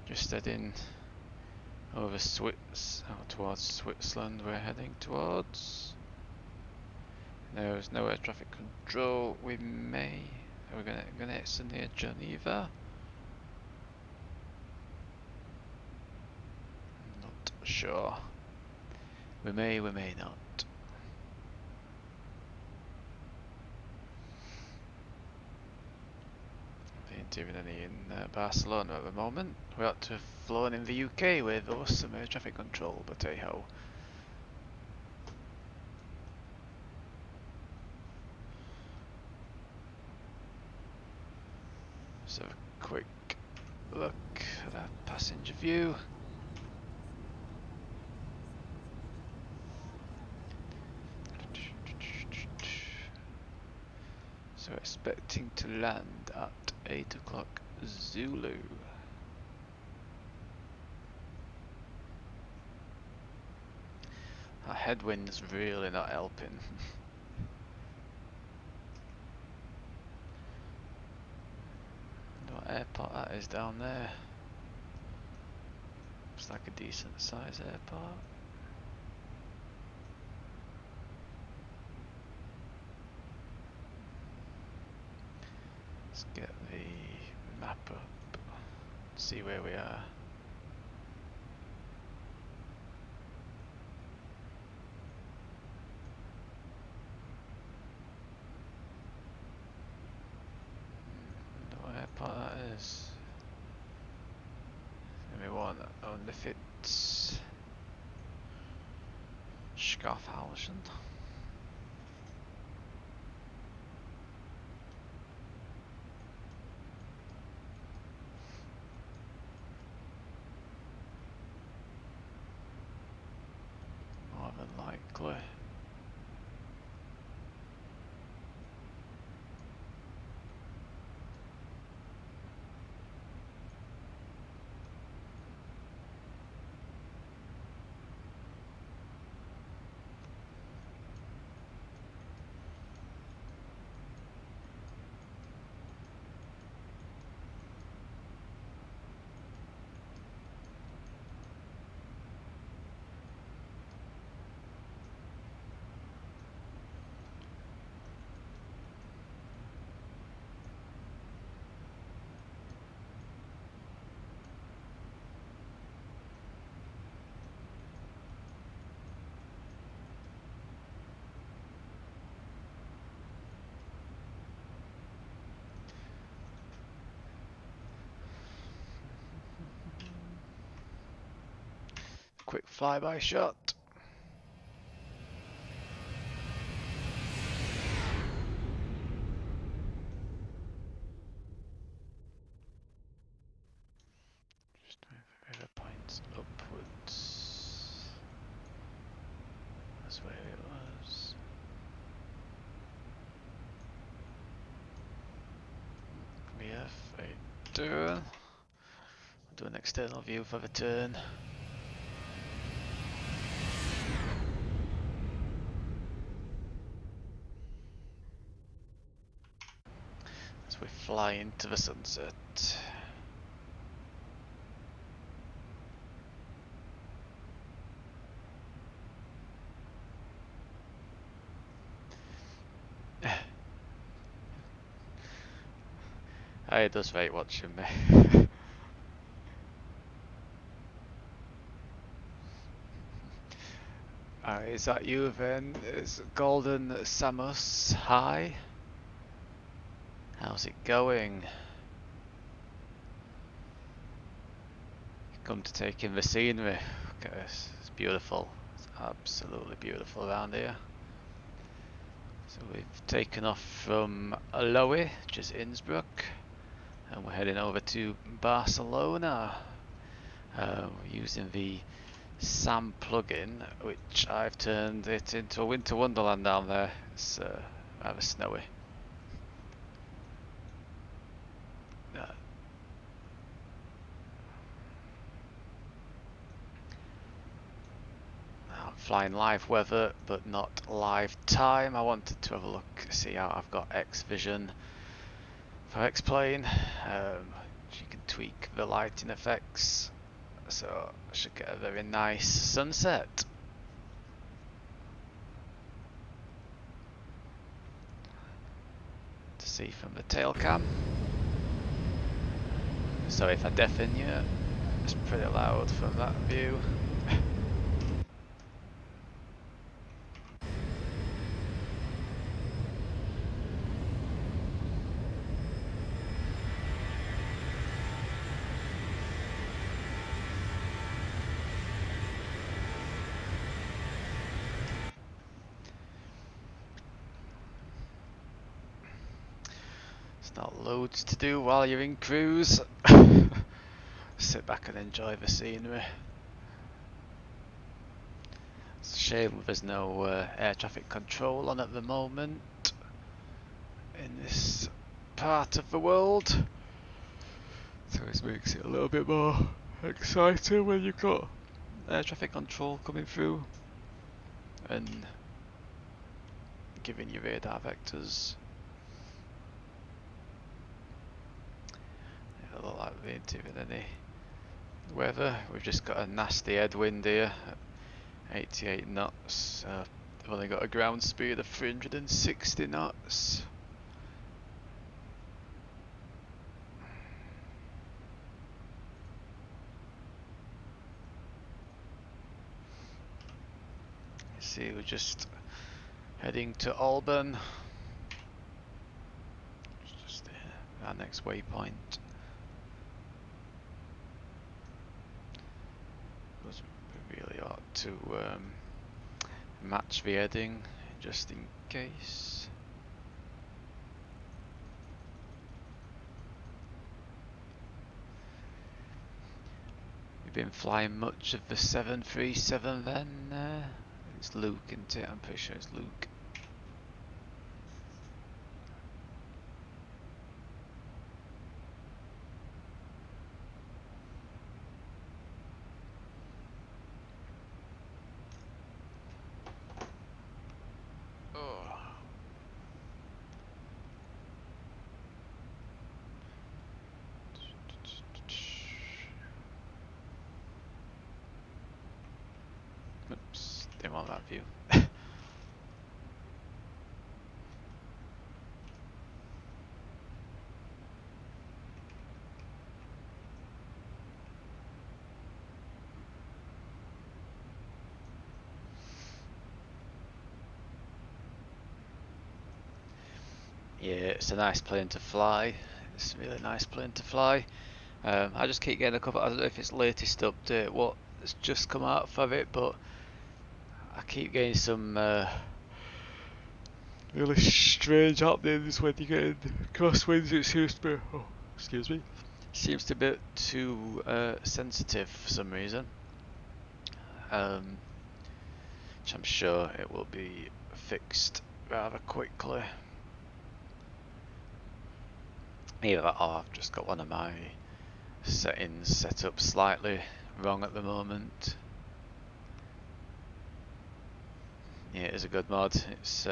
just heading over towards Switzerland. We're heading towards. There's no air traffic control. We may. We're gonna exit near Geneva. Not sure. We may not. There ain't even any in Barcelona at the moment. We ought to have flown in the UK with awesome air traffic control, but hey ho. Let's have a quick look at that passenger view. So expecting to land at 8 o'clock Zulu. Our headwind's really not helping. What airport that is down there? Looks like a decent size airport. Let's get the map up, see where we are. Wonder what airport that is. Maybe one only fits Schaffhausen. More than likely. Quick flyby shot. turn. Do an external view for the turn. As we fly into the sunset. It does rate watching me. Is that you then? Is Golden Samus? Hi. How's it going? Come to take in the scenery. Look at this. It's beautiful. It's absolutely beautiful around here. So we've taken off from Lowe, which is Innsbruck, and we're heading over to Barcelona. We're using the SAM plugin, which I've turned it into a winter wonderland down there. It's rather snowy. I'm flying live weather, but not live time. I wanted to have a look, see how I've got X Vision for X-Plane. You can tweak the lighting effects, so I should get a very nice sunset. To see from the tail cam. So if I deafen you, it's pretty loud from that view. It's not loads to do while you're in cruise. Sit back and enjoy the scenery. It's a shame there's no air traffic control on at the moment in this part of the world. So it makes it a little bit more exciting when you've got air traffic control coming through and giving you radar vectors. It look like we ain't even any weather. We've just got a nasty headwind here at 88 knots. I've only got a ground speed of 360 knots. You see, we're just heading to Alban. It's just our next waypoint. We really ought to match the heading just in case. You've been flying much of the 737 then? It's Luke, isn't it? I'm pretty sure it's Luke. Oops, didn't want that view. Yeah, it's a nice plane to fly. It's a really nice plane to fly. I just keep getting a couple. I don't know if it's latest update, what has just come out for it, but I keep getting some really strange happenings when you get in crosswinds. It seems to be, oh, excuse me, seems to be a bit too sensitive for some reason. Which I'm sure it will be fixed rather quickly. Either that or I've just got one of my settings set up slightly wrong at the moment. Yeah, it is a good mod. It's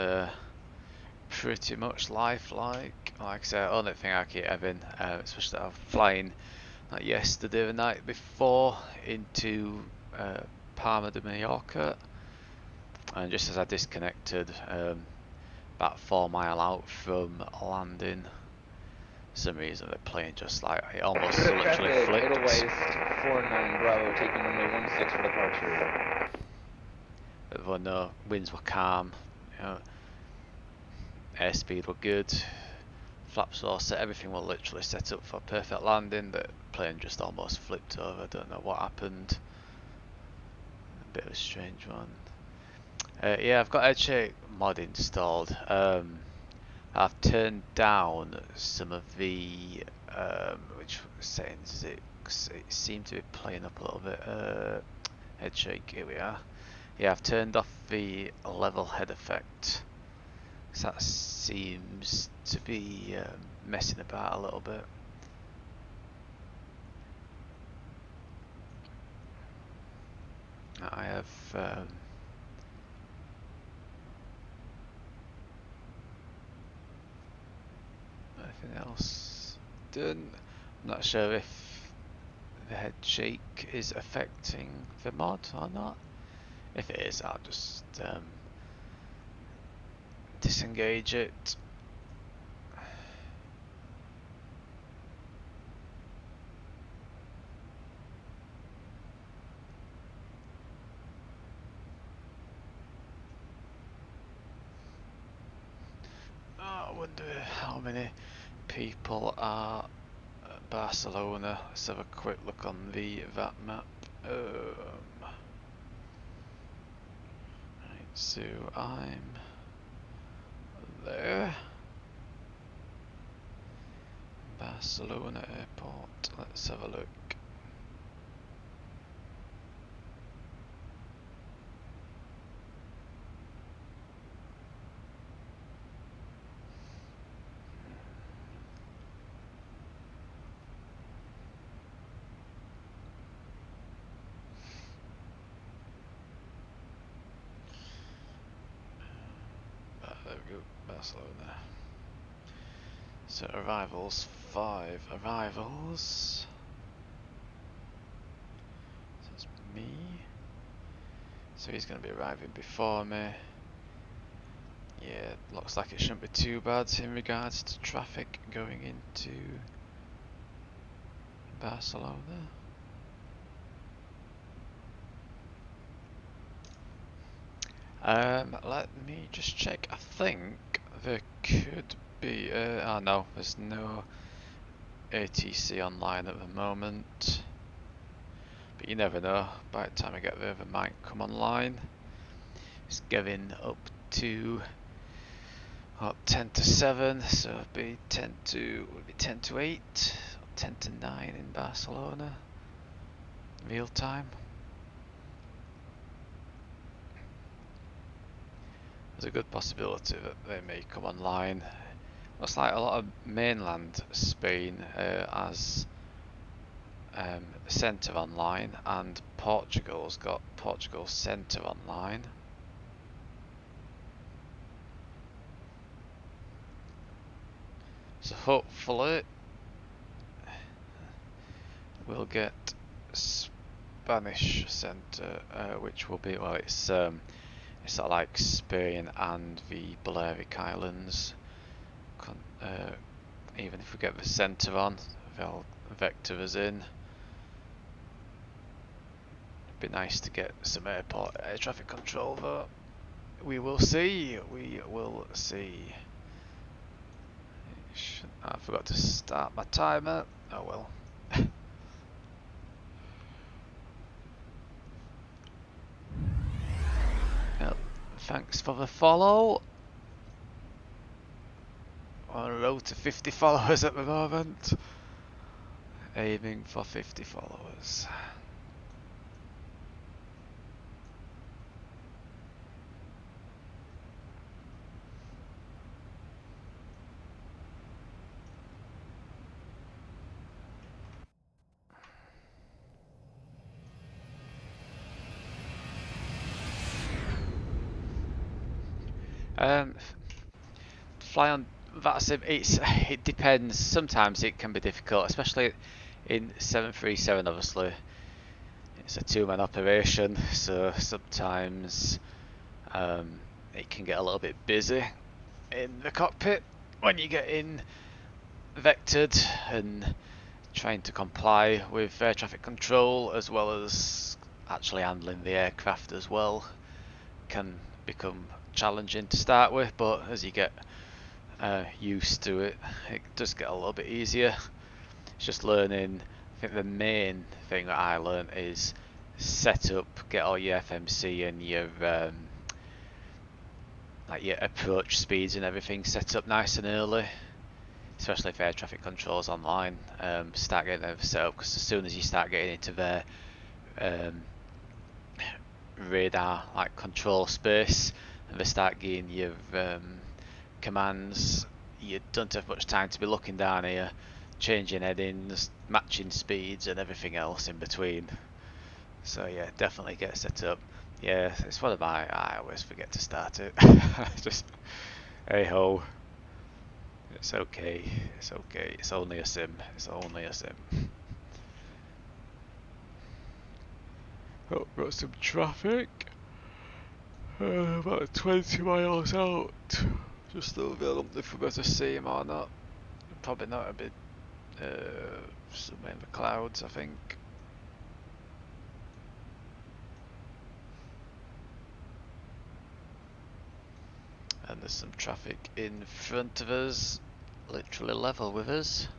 pretty much lifelike. Like I say, the only thing I keep having, especially I'm flying like yesterday, the night before, into Palma de Mallorca, and just as I disconnected, about 4 miles out from landing, for some reason the plane just like it almost literally Traffic, flipped. Edelweiss 49 Bravo, taking runway 16 for departure. There were no winds, were calm, you know, airspeed were good, flaps were all set, everything was literally set up for perfect landing. The plane just almost flipped over. I don't know what happened. A bit of a strange one. Yeah, I've got Edge mod installed. I've turned down some of the which settings is it? 'Cause it seemed to be playing up a little bit. Head shake. Here we are. Yeah, I've turned off the level head effect. So that seems to be messing about a little bit. I have anything else done. I'm not sure if the head shake is affecting the mod or not. If it is, I'll just disengage it. I wonder how many people are at Barcelona. Let's have a quick look on the VAT map. Right, so I'm there. Barcelona airport. Let's have a look. There we go, Barcelona. So arrivals, 5 arrivals. So it's me. So he's going to be arriving before me. Yeah, looks like it shouldn't be too bad in regards to traffic going into Barcelona. Let me just check. I think there could be. Oh no, there's no ATC online at the moment. But you never know. By the time I get there, they might come online. It's getting up to 10 to 7, so it'll be 10 to 8, 10 to 9 in Barcelona, real time. There's a good possibility that they may come online. Looks like a lot of mainland Spain has centre online, and Portugal's got Portugal centre online. So hopefully we'll get Spanish centre, which will be, well, it's sort of like Spain and the Balearic Islands. Even if we get the centre on, they'll vector us in. It'd be nice to get some airport air traffic control though. We will see, we will see. I forgot to start my timer. Oh well. Well, thanks for the follow. On a road to 50 followers at the moment. Aiming for 50 followers. Fly on VATSIM, it depends. Sometimes it can be difficult, especially in 737. Obviously, it's a two-man operation, so sometimes it can get a little bit busy in the cockpit when you get in vectored and trying to comply with air traffic control as well as actually handling the aircraft as well can become challenging to start with, but as you get used to it, it does get a little bit easier. It's just learning. I think the main thing that I learned is set up, get all your FMC and your like your approach speeds and everything set up nice and early, especially if air traffic control's online. Start getting them set up, because as soon as you start getting into their radar like control space and they start getting your commands, you don't have much time to be looking down here, changing headings, matching speeds and everything else in between. So yeah, definitely get set up. Yeah, it's one of my, I always forget to start it. Just, hey ho, it's okay, it's okay, it's only a sim, it's only a sim. Oh, got some traffic. About 20 miles out. Just over, I don't know if we're going to see him or not. Probably not, a bit somewhere in the clouds, I think. And there's some traffic in front of us, literally level with us.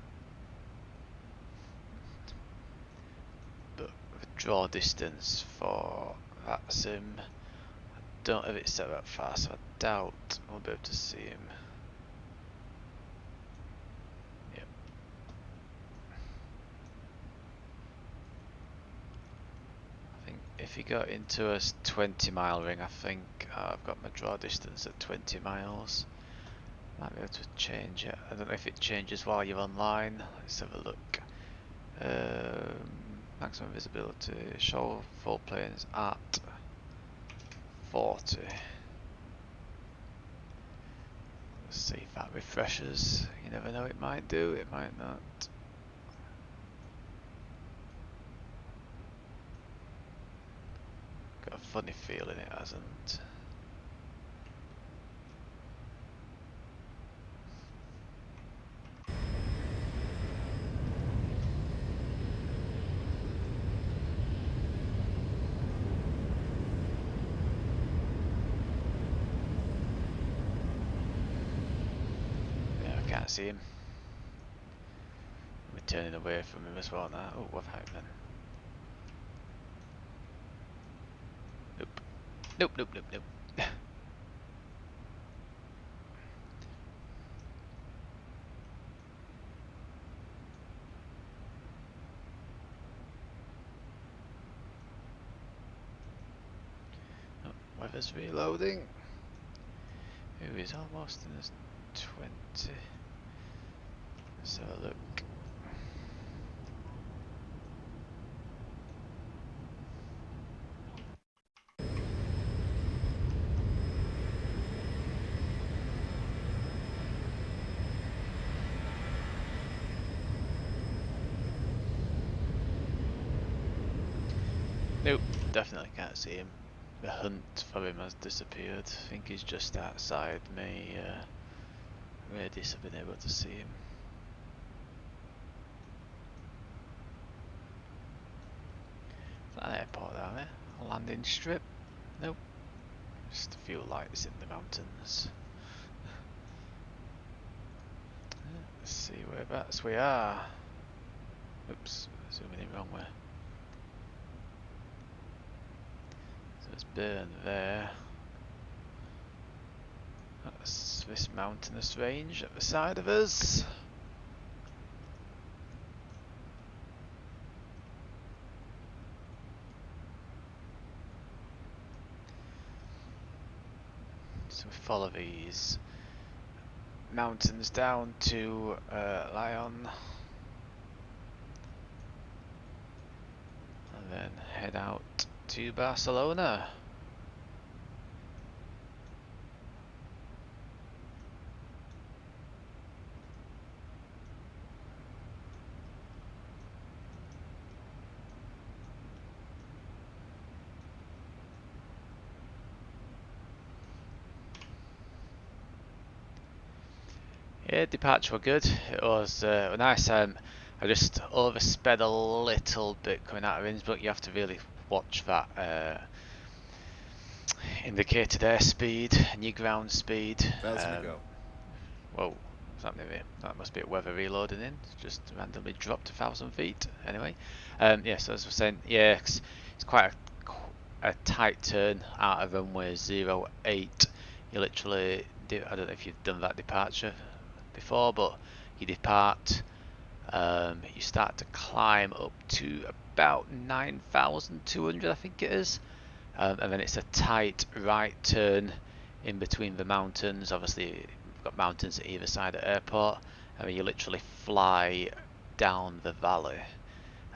But the draw distance for VATSIM, I don't have it set that far, so I doubt we'll be able to see him. Yep. I think if he got into a 20-mile ring, I think I've got my draw distance at 20 miles. Might be able to change it. I don't know if it changes while you're online. Let's have a look. Maximum visibility, show full planes at 40. Let's see if that refreshes. You never know, it might do, it might not. Got a funny feeling it hasn't. Can't see him. We're turning away from him as well now. Oh, what happened? Nope. Nope, nope, nope, nope. Oh, weather's reloading. Who is almost in his 20? Let's have a look. Nope, definitely can't see him. The hunt for him has disappeared. I think he's just outside me radius of being able to see him. Is that an airport down there? A landing strip? Nope. Just a few lights in the mountains. Let's see whereabouts we are. Oops, zooming in wrong way. So it's burn there. That's this mountainous range at the side of us. So we follow these mountains down to Lyon, and then head out to Barcelona. Yeah, departure were good. It was nice. I just oversped a little bit coming out of Innsbruck. You have to really watch that indicated airspeed and your ground speed. VATSIM to go. Whoa, what's happening here? That must be a weather reloading in. It's just randomly dropped 1,000 feet. Anyway, yeah, so as I was saying, yeah, it's quite a tight turn out of runway 08. You literally, I don't know if you've done that departure before, but you depart, you start to climb up to about 9,200, I think it is, and then it's a tight right turn in between the mountains. Obviously, you've got mountains at either side of the airport, and then you literally fly down the valley.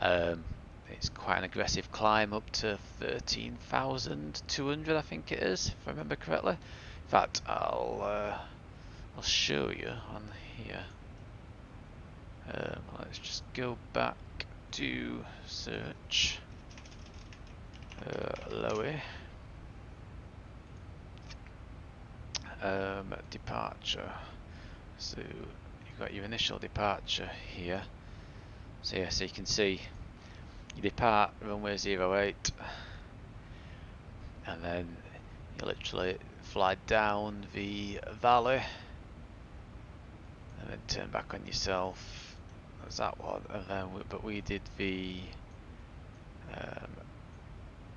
It's quite an aggressive climb up to 13,200, I think it is, if I remember correctly. In fact, I'll show you on here. Let's just go back to search Lowy. Departure. So you've got your initial departure here. So yeah, so you can see you depart runway 08, and then you literally fly down the valley, and then turn back on yourself. That's that one, and then but we did the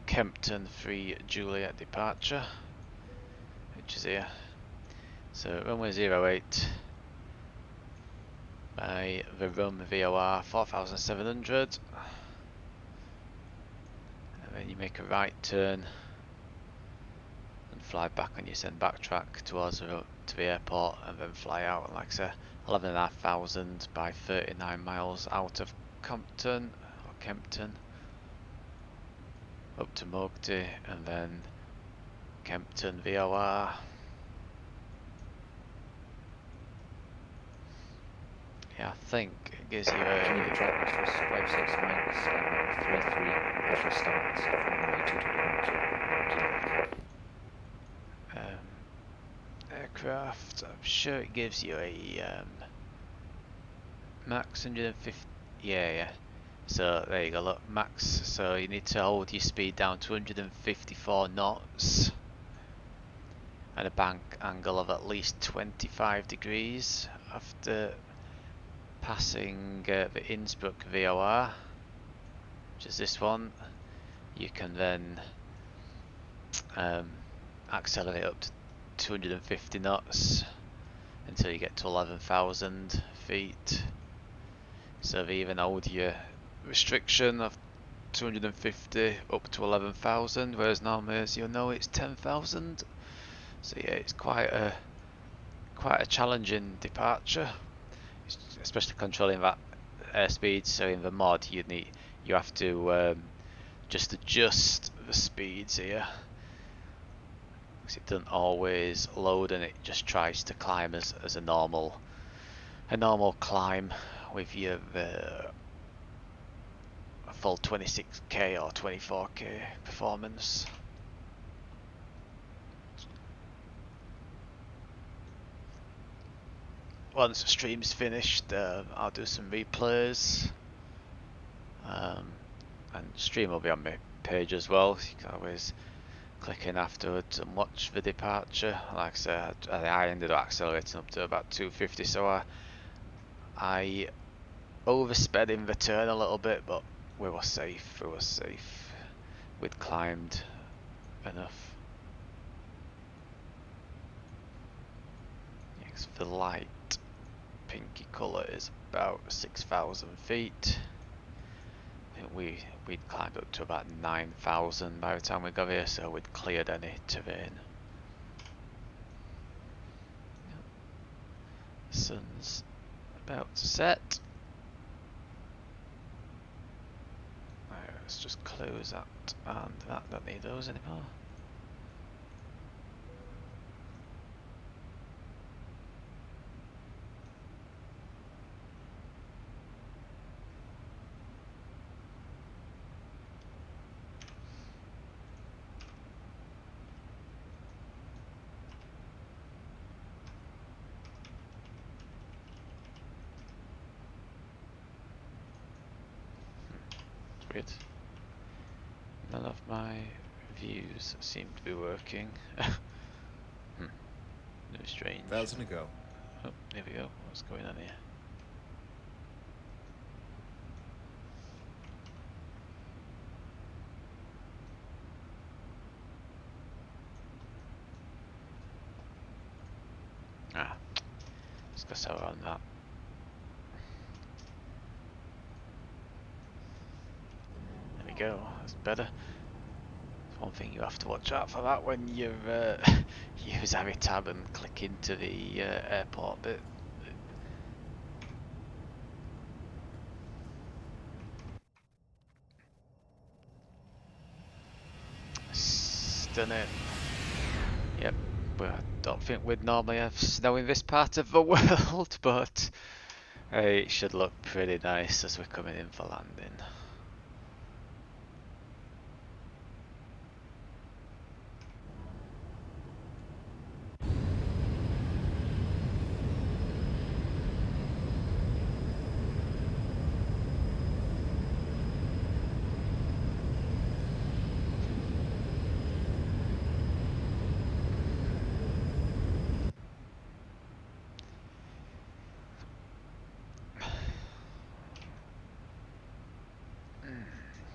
Kempton 3 Juliet departure, which is here. So runway 08 by the rum VOR 4,700, and then you make a right turn and fly back on your send backtrack towards to the airport, and then fly out, and like I say, 11,500 by 39 miles out of Kempton up to Mugdi, and then Kempton VOR. Yeah, I think it gives you Geneva traffic for 56 minus 33 partial starts from runway 2 to aircraft. I'm sure it gives you a max 150. Yeah. So there you go. Look, max. So you need to hold your speed down to 154 knots and a bank angle of at least 25 degrees after passing the Innsbruck VOR, which is this one. You can then accelerate up to 250 knots until you get to 11,000 feet. So they even hold your restriction of 250 up to 11,000, whereas normally, as you'll know, it's 10,000. So yeah, it's quite a challenging departure, especially controlling that airspeed. So in the mod, you have to just adjust the speeds here, because it doesn't always load, and it just tries to climb as a normal climb with your full 26k or 24k performance. Once the stream's finished, I'll do some replays, and stream will be on my page as well. So you can always click in afterwards and watch the departure. Like I said, I ended up accelerating up to about 250, so I oversped in the turn a little bit, but we were safe. We'd climbed enough. Yes, the light pinky colour is about 6,000 feet. I think we'd climbed up to about 9,000 by the time we got here, so we'd cleared any terrain. The sun's about to set. Right, let's just close that and that. Don't need those anymore. weird. None of my views seem to be working. No, strange. 1,000 to go. Oh, here we go. What's going on here? Ah, let's go so on that. There we go. That's better. One thing you have to watch out for that when you use tab and click into the airport bit. Stunning. Yep, but I don't think we'd normally have snow in this part of the world, but it should look pretty nice as we're coming in for landing.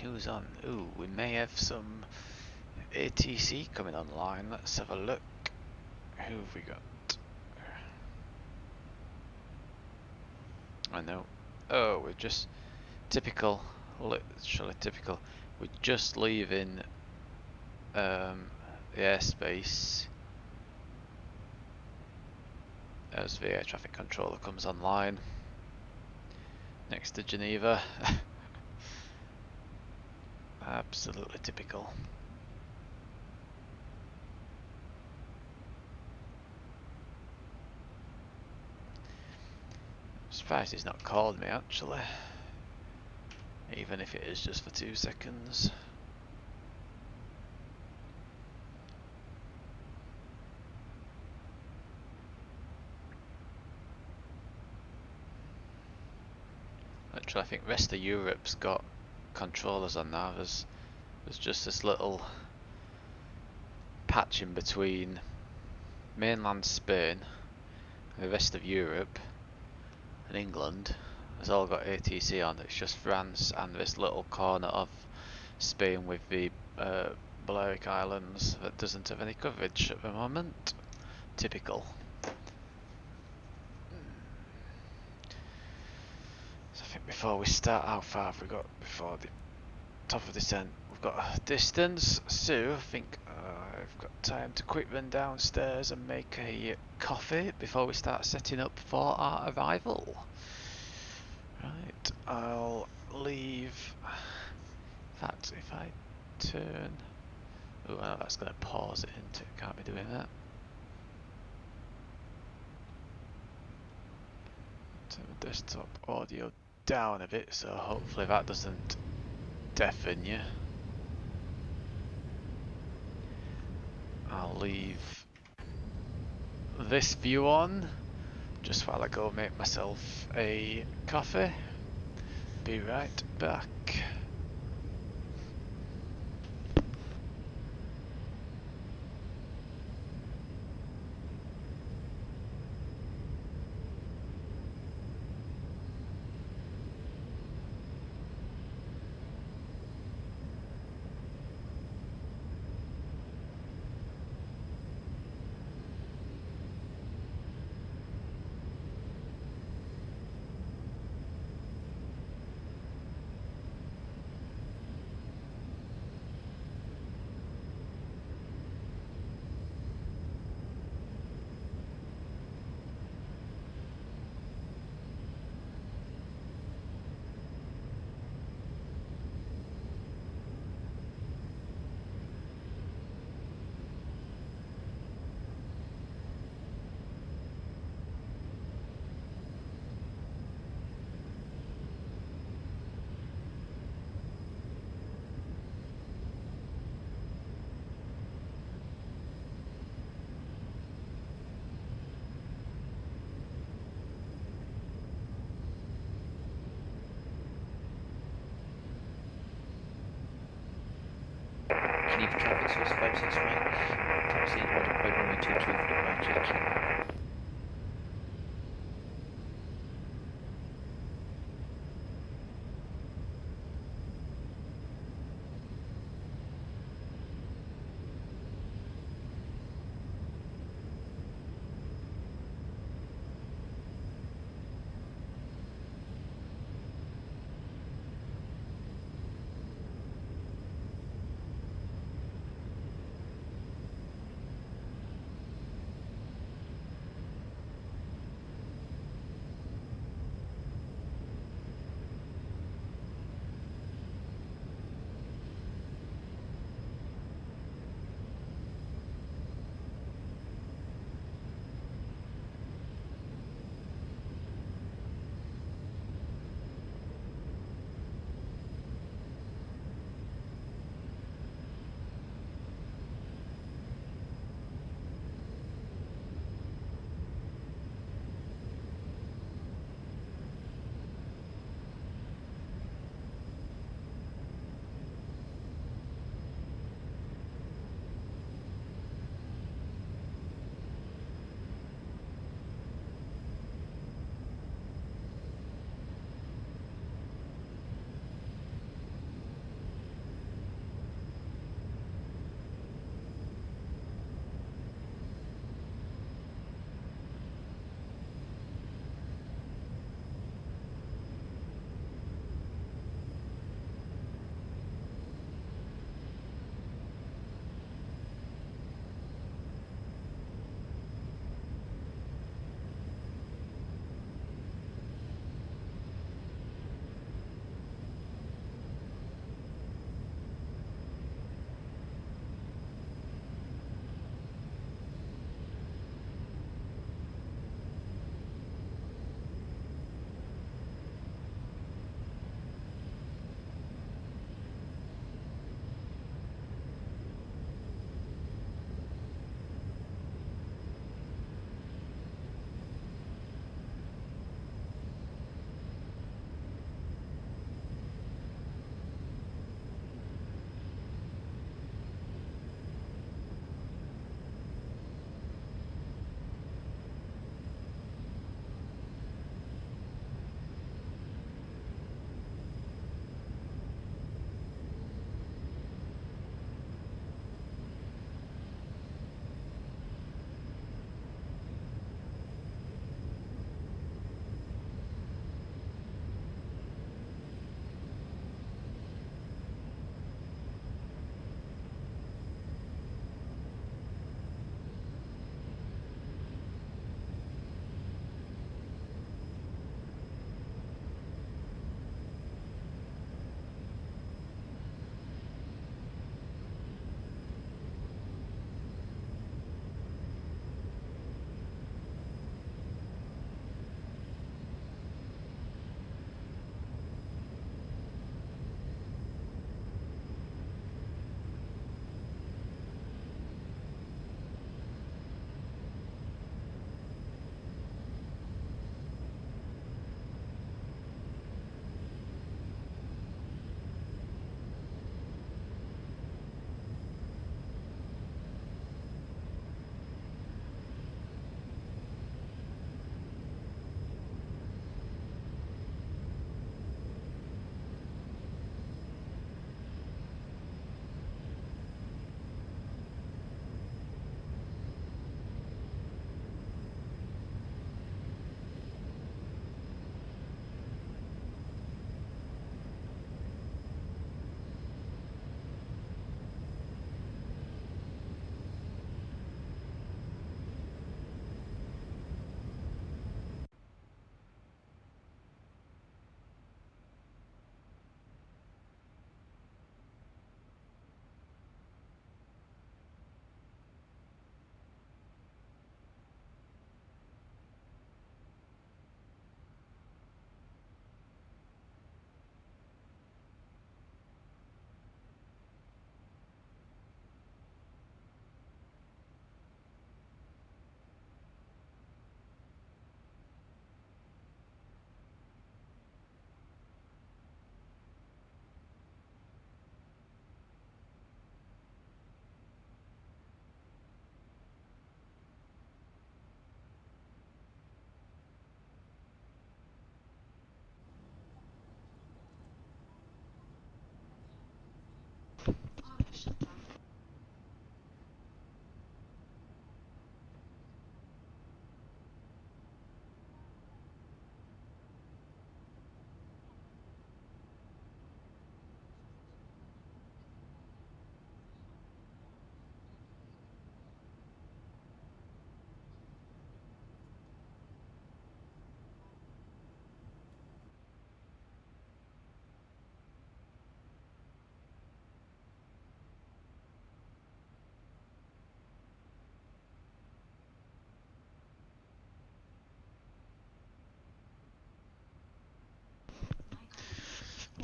Who's on? Ooh, we may have some ATC coming online. Let's have a look. Who have we got? I know. Oh, we're just typical. Literally typical. We're just leaving the airspace as the air traffic controller comes online next to Geneva. Absolutely typical. I'm surprised he's not called me actually, even if it is just for 2 seconds. Actually, I think rest of Europe's got controllers on now. There's just this little patch in between mainland Spain and the rest of Europe, and England has all got ATC on. It's just France and this little corner of Spain with the Balearic Islands that doesn't have any coverage at the moment. Typical. So I think before we start, how far have we got before the top of descent? We've got a distance, so I think I've got time to quick run downstairs and make a coffee before we start setting up for our arrival. Right, I'll leave. In fact, if I turn, oh no, that's going to pause it into it. Can't be doing that. Turn the desktop audio down a bit, so hopefully that doesn't deafen you. I'll leave this view on just while I go make myself a coffee. Be right back. traffic source 56 Mike. Taxi and hold approach runway 22 for departure. Thank you.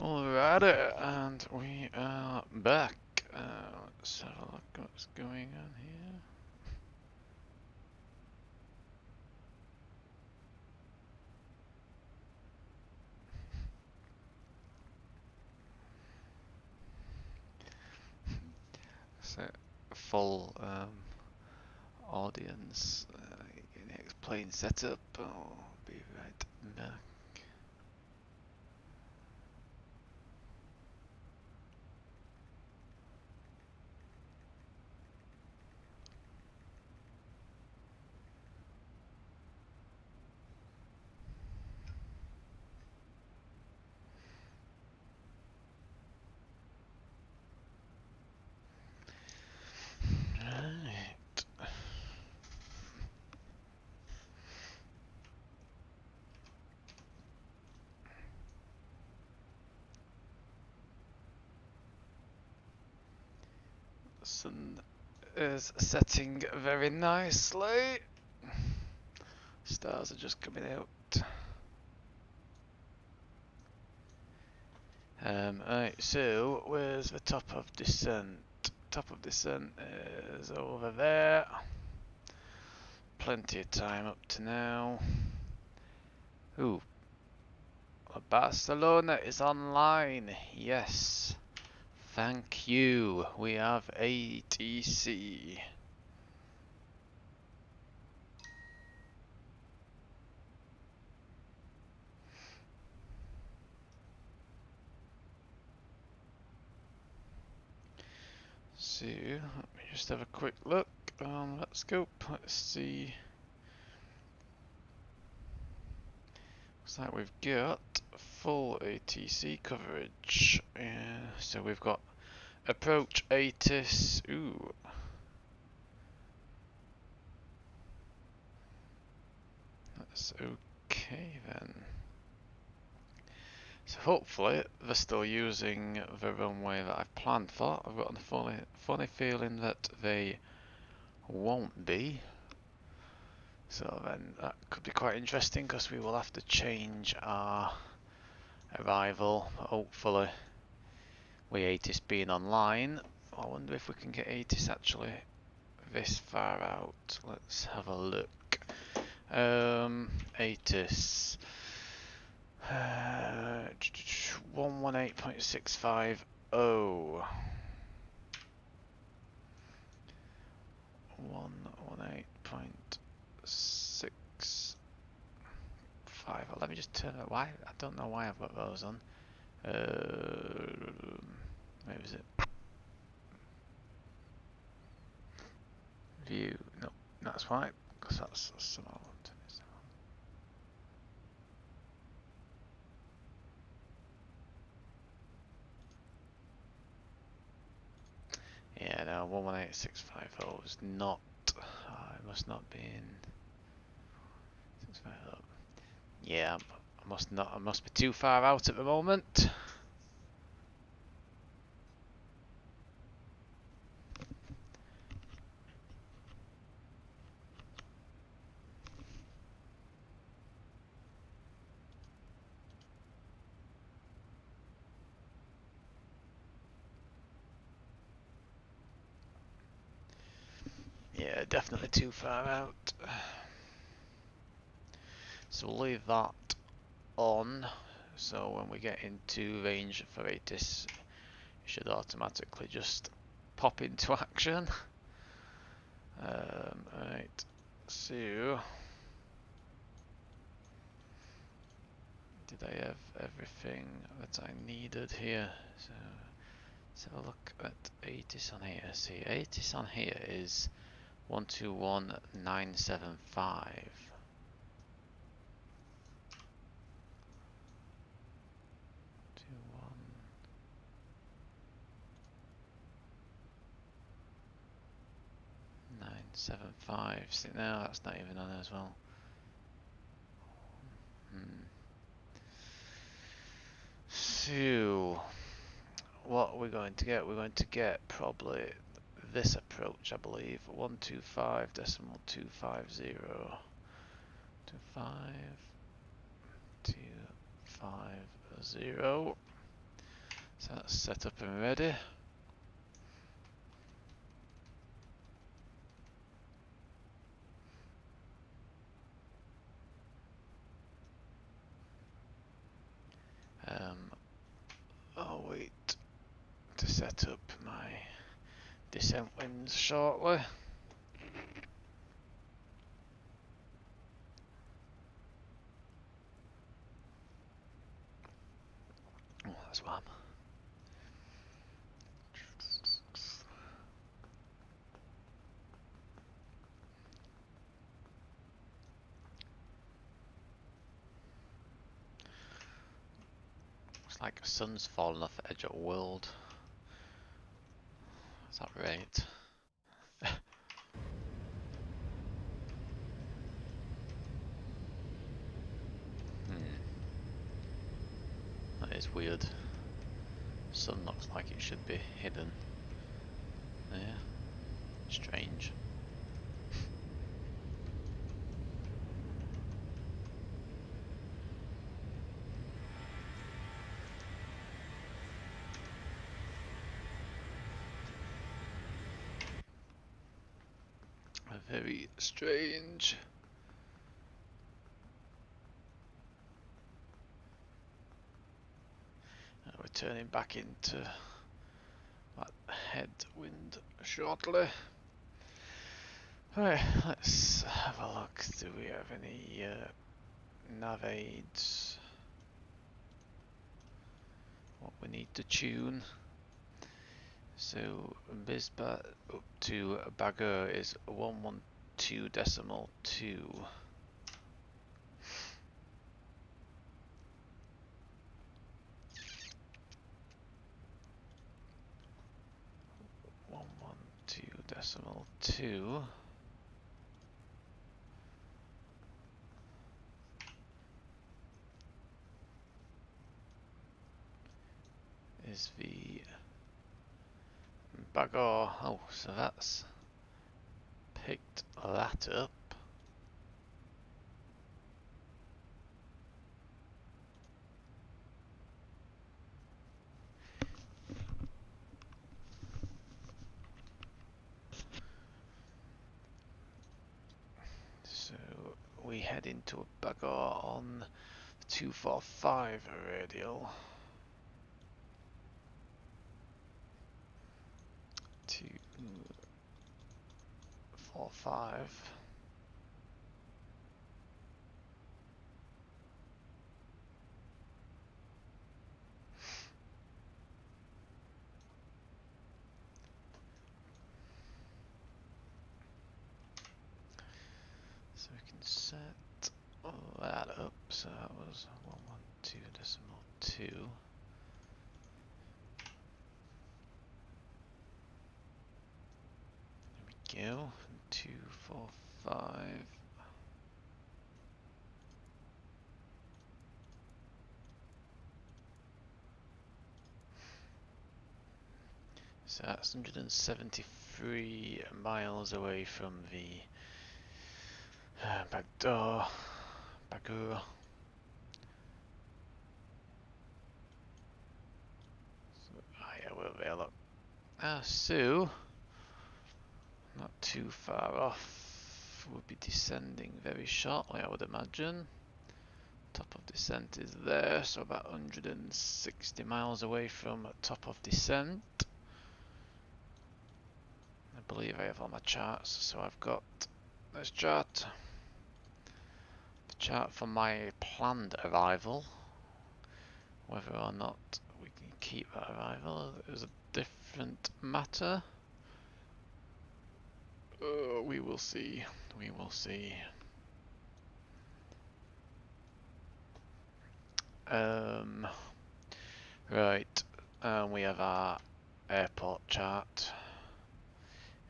Alrighty, and we are back. Let's have a look what's going on here. So, full audience explain setup. I'll be right back. Right. Sun is setting very nicely. Stars are just coming out. Right, so where's the top of descent? Top of descent is over there. Plenty of time up to now. Ooh, Barcelona is online. Yes, thank you. We have ATC. So, let me just have a quick look on that scope. Let's see. Looks like we've got full ATC coverage. So we've got approach ATIS. Ooh. That's okay then. So hopefully they're still using the runway that I've planned for. I've got a funny feeling that they won't be. So then that could be quite interesting because we will have to change our arrival. Hopefully with ATIS being online. I wonder if we can get ATIS actually this far out. Let's have a look. ATIS 118.650. 118.65. Let me just turn it. Why? I don't know why I've got those on. Where is it? View. No, that's why. Because that's small. Yeah, no, 118.650 is not. It must not be in. 650. Yeah, I must not. I must be too far out at the moment. Yeah, definitely too far out. So we'll leave that on. So when we get into range for ATIS, it should automatically just pop into action. Right, so did I have everything that I needed here? So let's have a look at ATIS on here. See, ATIS on here is 121,975. $975. See, no, that's not even on there as well. So, what we're going to get? We're going to get probably this approach, I believe. 125.250. 25.250. So that's set up and ready. I'll wait to set up my descent winds shortly. Oh, that's warm. It's like the sun's falling off the edge of the world. Is that right? That is weird. Sun looks like it should be hidden. Yeah. Strange. Very strange. We're turning back into that headwind shortly. Alright, let's have a look. Do we have any nav aids? What we need to tune? So Bisbat up to Bagger is 112.2. 112.2 is the Bagger. Oh, so that's picked that up. So we head into a Bagger on 245 radial. 245. So we can set all that up. So that was 112.2. There we go. 245. So that's 173 miles away from the Bagdor. Bagur. So, yeah, we'll be look. So not too far off. We'll be descending very shortly, I would imagine. Top of descent is there, so about 160 miles away from top of descent. I believe I have all my charts, so I've got this chart. The chart for my planned arrival. Whether or not we can keep that arrival is a different matter. We will see. We will see. Right. We have our airport chart.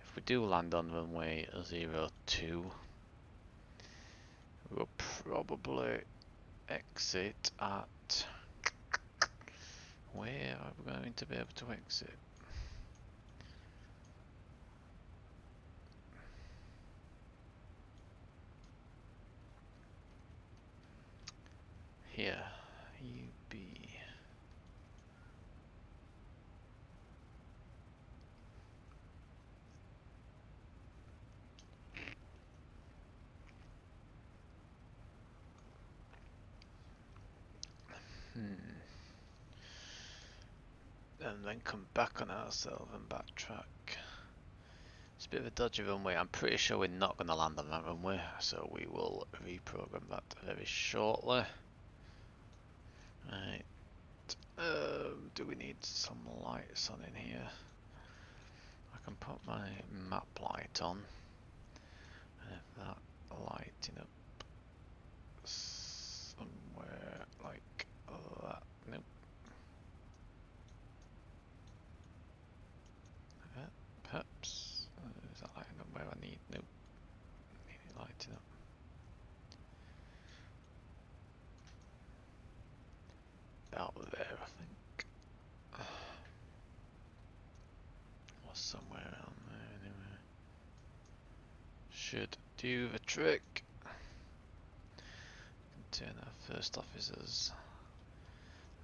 If we do land on runway 02, we'll probably exit at... Where are we going to be able to exit? Here, UB. and then come back on ourselves and backtrack. It's a bit of a dodgy runway. I'm pretty sure we're not going to land on that runway, so we will reprogram that very shortly. Right. Do we need some lights on in here? I can put my map light on. And if that lighting up somewhere like that. Nope. Perhaps. Is that lighting up where I need? Nope. Need it lighting up. About there, I think. Or somewhere around there, anyway. Should do the trick. Turn our first officer's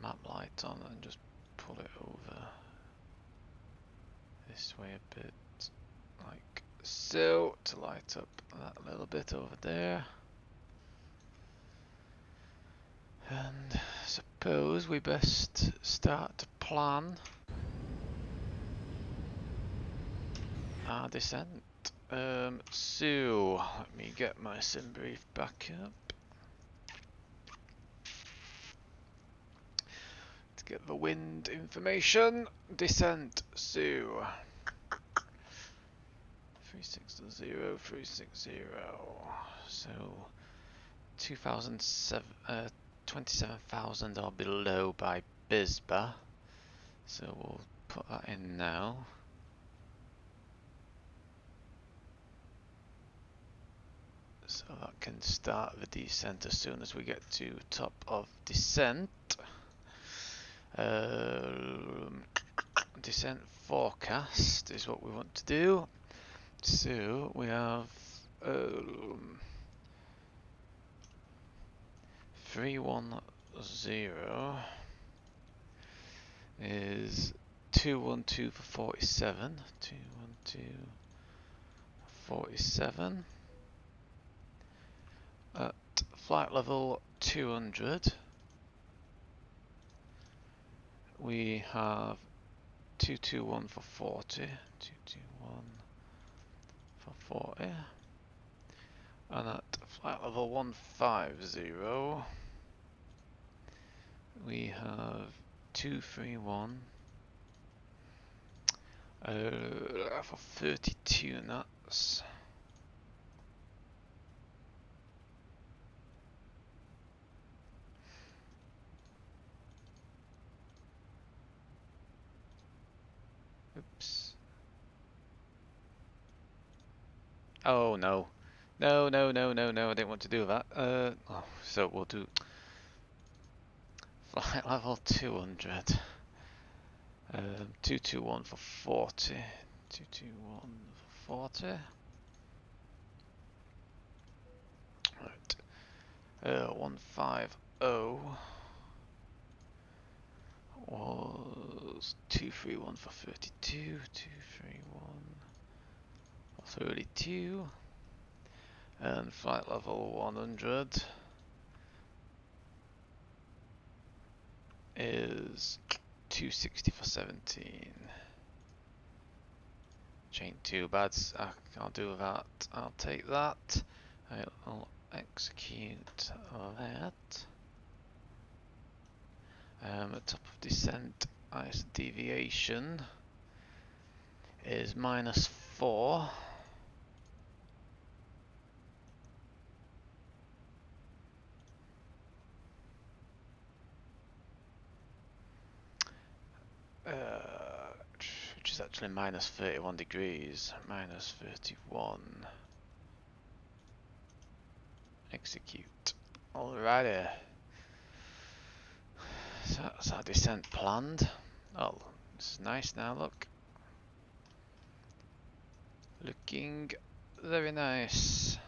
map light on and just pull it over this way a bit, like so, to light up that little bit over there. And suppose we best start to plan our descent. So let me get my sim brief back up to get the wind information. Descent. So 360, 360. So 27,000 or below by Bisba. So we'll put that in now. So that can start the descent as soon as we get to top of descent. Descent forecast is what we want to do. So we have 310 is 212 for 47. 212 47. At flight level 200, we have 221 for 40. 221 for 40. And at flight level 150, we have 231 for 32 knots. Oops. Oh no. No, I didn't want to do that. So we'll do flight level 200. 221 for 40. 221 for 40. Right. 150 was 231 for 32. 231 for 32. And flight level 100 is 260 for 17. Which ain't too bad. I'll do that. I'll take that. I'll execute that. At top of descent, ice deviation is -4. Which is actually -31 degrees. -31. Execute. Alrighty. So that's our descent planned. Oh, it's nice now, look. Looking very nice.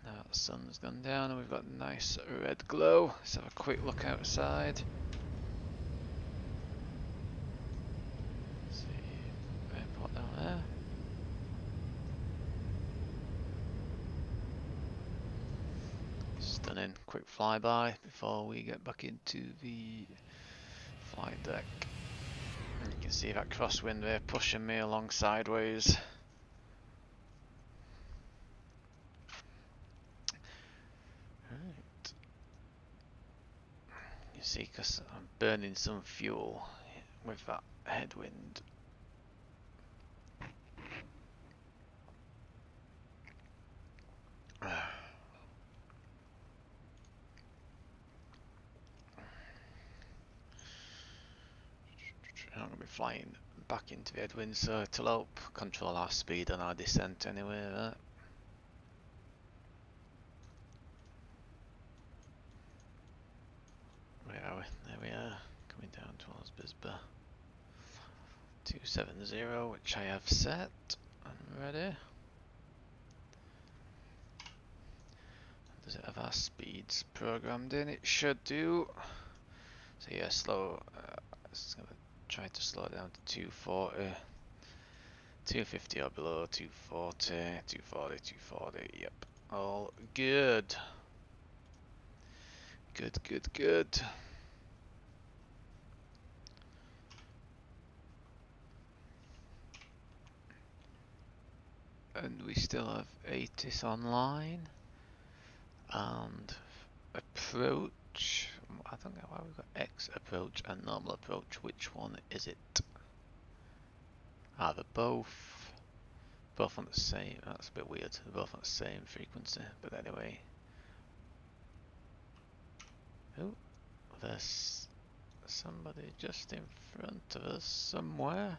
Now the sun's gone down and we've got a nice red glow. Let's have a quick look outside. See, airport down there. Stunning. morning. Quick flyby before we get back into the flight deck. And you can see that crosswind there pushing me along sideways. Right. You see, because I'm burning some fuel with that headwind. I'm going to be flying back into the headwind, so it'll help control our speed on our descent anyway. Right? Where are we? There we are, coming down towards Bisbee. 270, which I have set and ready. Does it have our speeds programmed in? It should do. So yeah, slow. It's gonna try to slow it down to 240, 250 or below, 240, 240, 240. Yep, all good. Good, good, good. And we still have ATIS online and approach. I don't know why we've got X approach and normal approach. Which one is it? Ah, they're both on the same. That's a bit weird. They're both on the same frequency. But anyway. Oh, there's somebody just in front of us somewhere.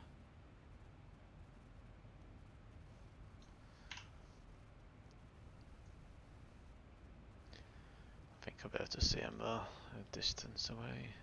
I think I'll be able to see him though, a distance away.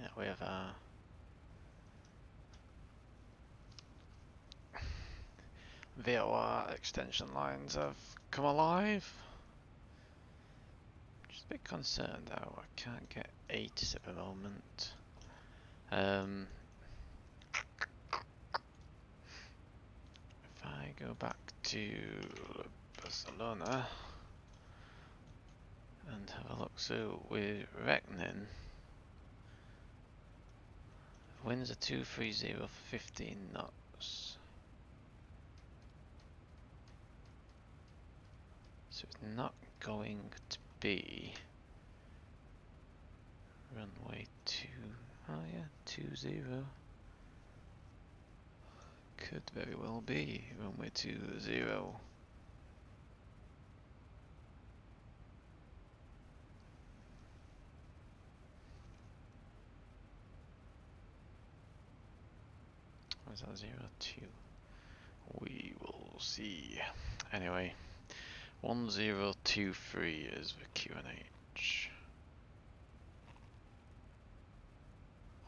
Yeah, we have VOR extension lines have come alive. Just a bit concerned though, I can't get 80s at the moment. If I go back to Barcelona and have a look, so we're reckoning winds are 230 for 15 knots. So it's not going to be runway 2, oh yeah, 20. Could very well be runway 20. Or is that 02? We will see. Anyway, 1023 is the QNH.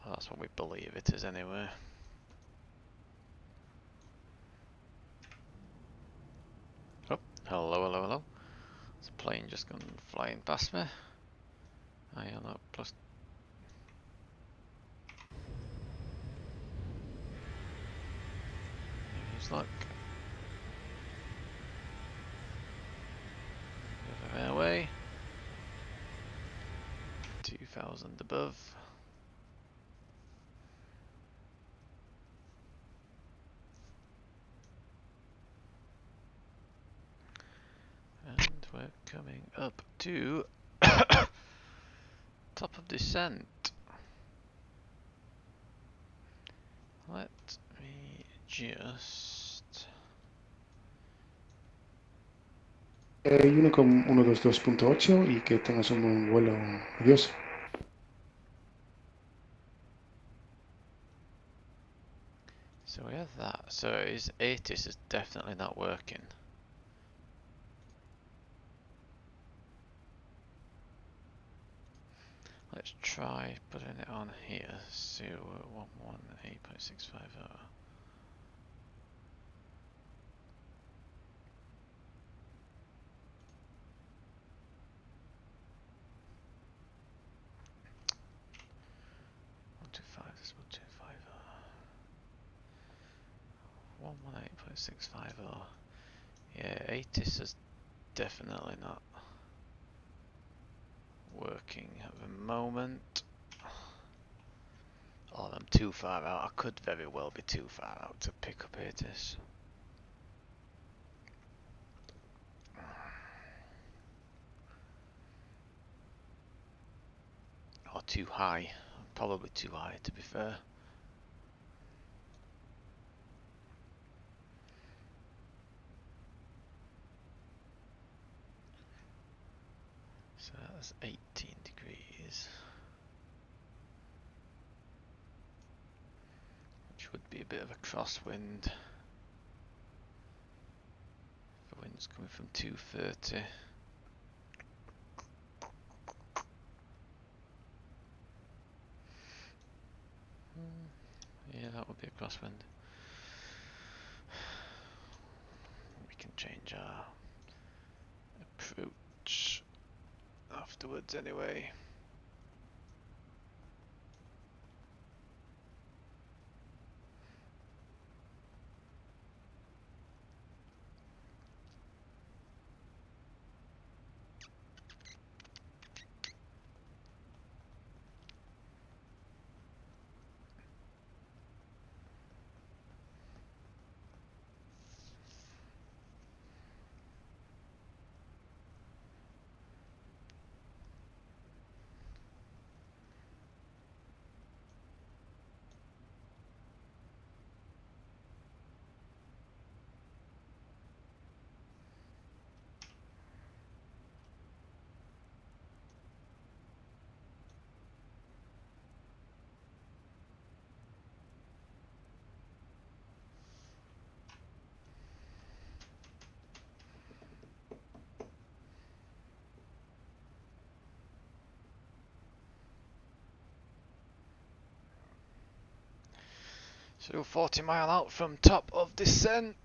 Well, that's what we believe it is anyway. Oh, hello, hello, hello. There's a plane just gone flying past me. I am not plus. Here's luck. Over airway. 2000 above. we're coming up to top of descent. Let me just... Unicom 122.8 y que tengas un buen vuelo. Adiós. So we have that. So his ATIS is definitely not working. Let's try putting it on here. So 118.650. This 118.650. Yeah, ATIS is definitely not working at the moment. Oh, I'm too far out. I could very well be too far out to pick up ATIS. Or too high. Probably too high, to be fair. So that's 18 degrees. Which would be a bit of a crosswind. The wind's coming from 230. Yeah, that would be a crosswind. We can change our approach afterwards anyway. So 40 mile out from top of descent.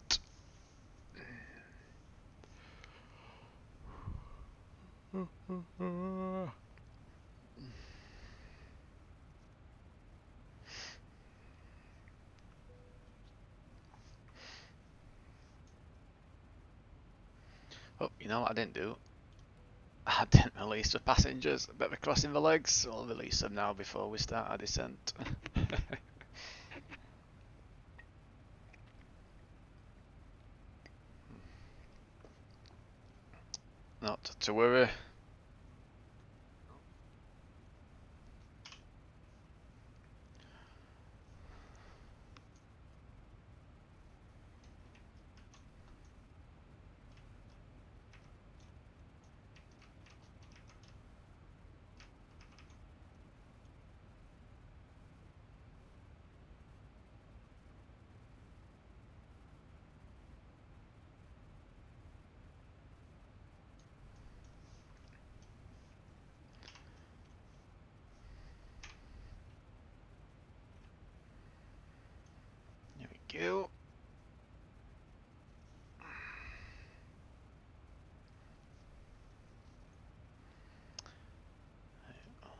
Oh, you know what I didn't do? I didn't release the passengers that were crossing the legs. I'll release them now before we start our descent. Not to worry. Here we go.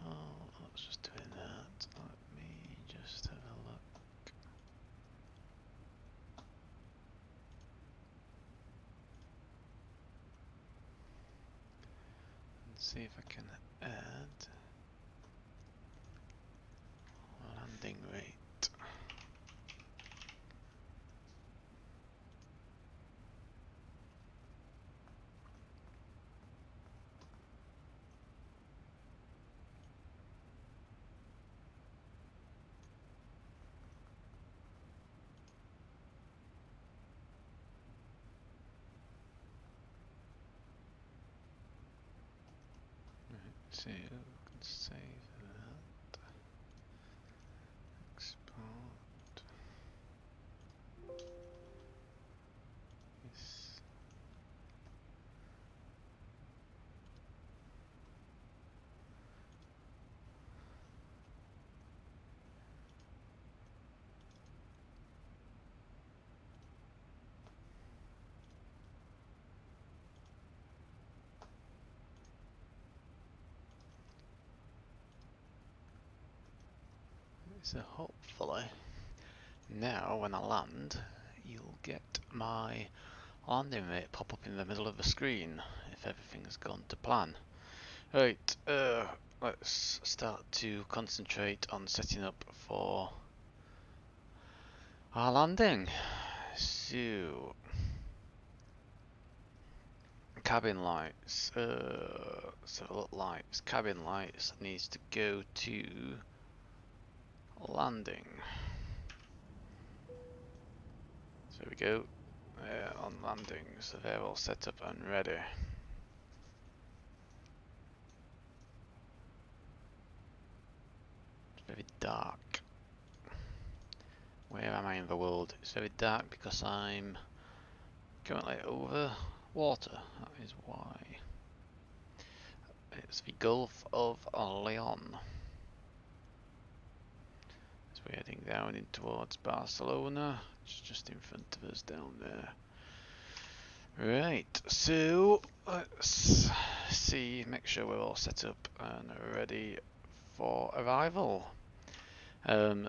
Oh, I was just doing that. Let me just have a look. And see if I can add landing rate. So you can save that. Export. Yes. So hopefully now when I land you'll get my landing rate pop up in the middle of the screen if everything's gone to plan. Right, let's start to concentrate on setting up for our landing. So cabin lights, so lights, cabin lights needs to go to landing. So there we go, on landing, so they're all set up and ready. It's very dark. Where am I in the world? It's very dark because I'm currently over water, that is why. It's the Gulf of Leon. So we're heading down in towards Barcelona. It's just in front of us down there. Right, so let's see, make sure we're all set up and ready for arrival.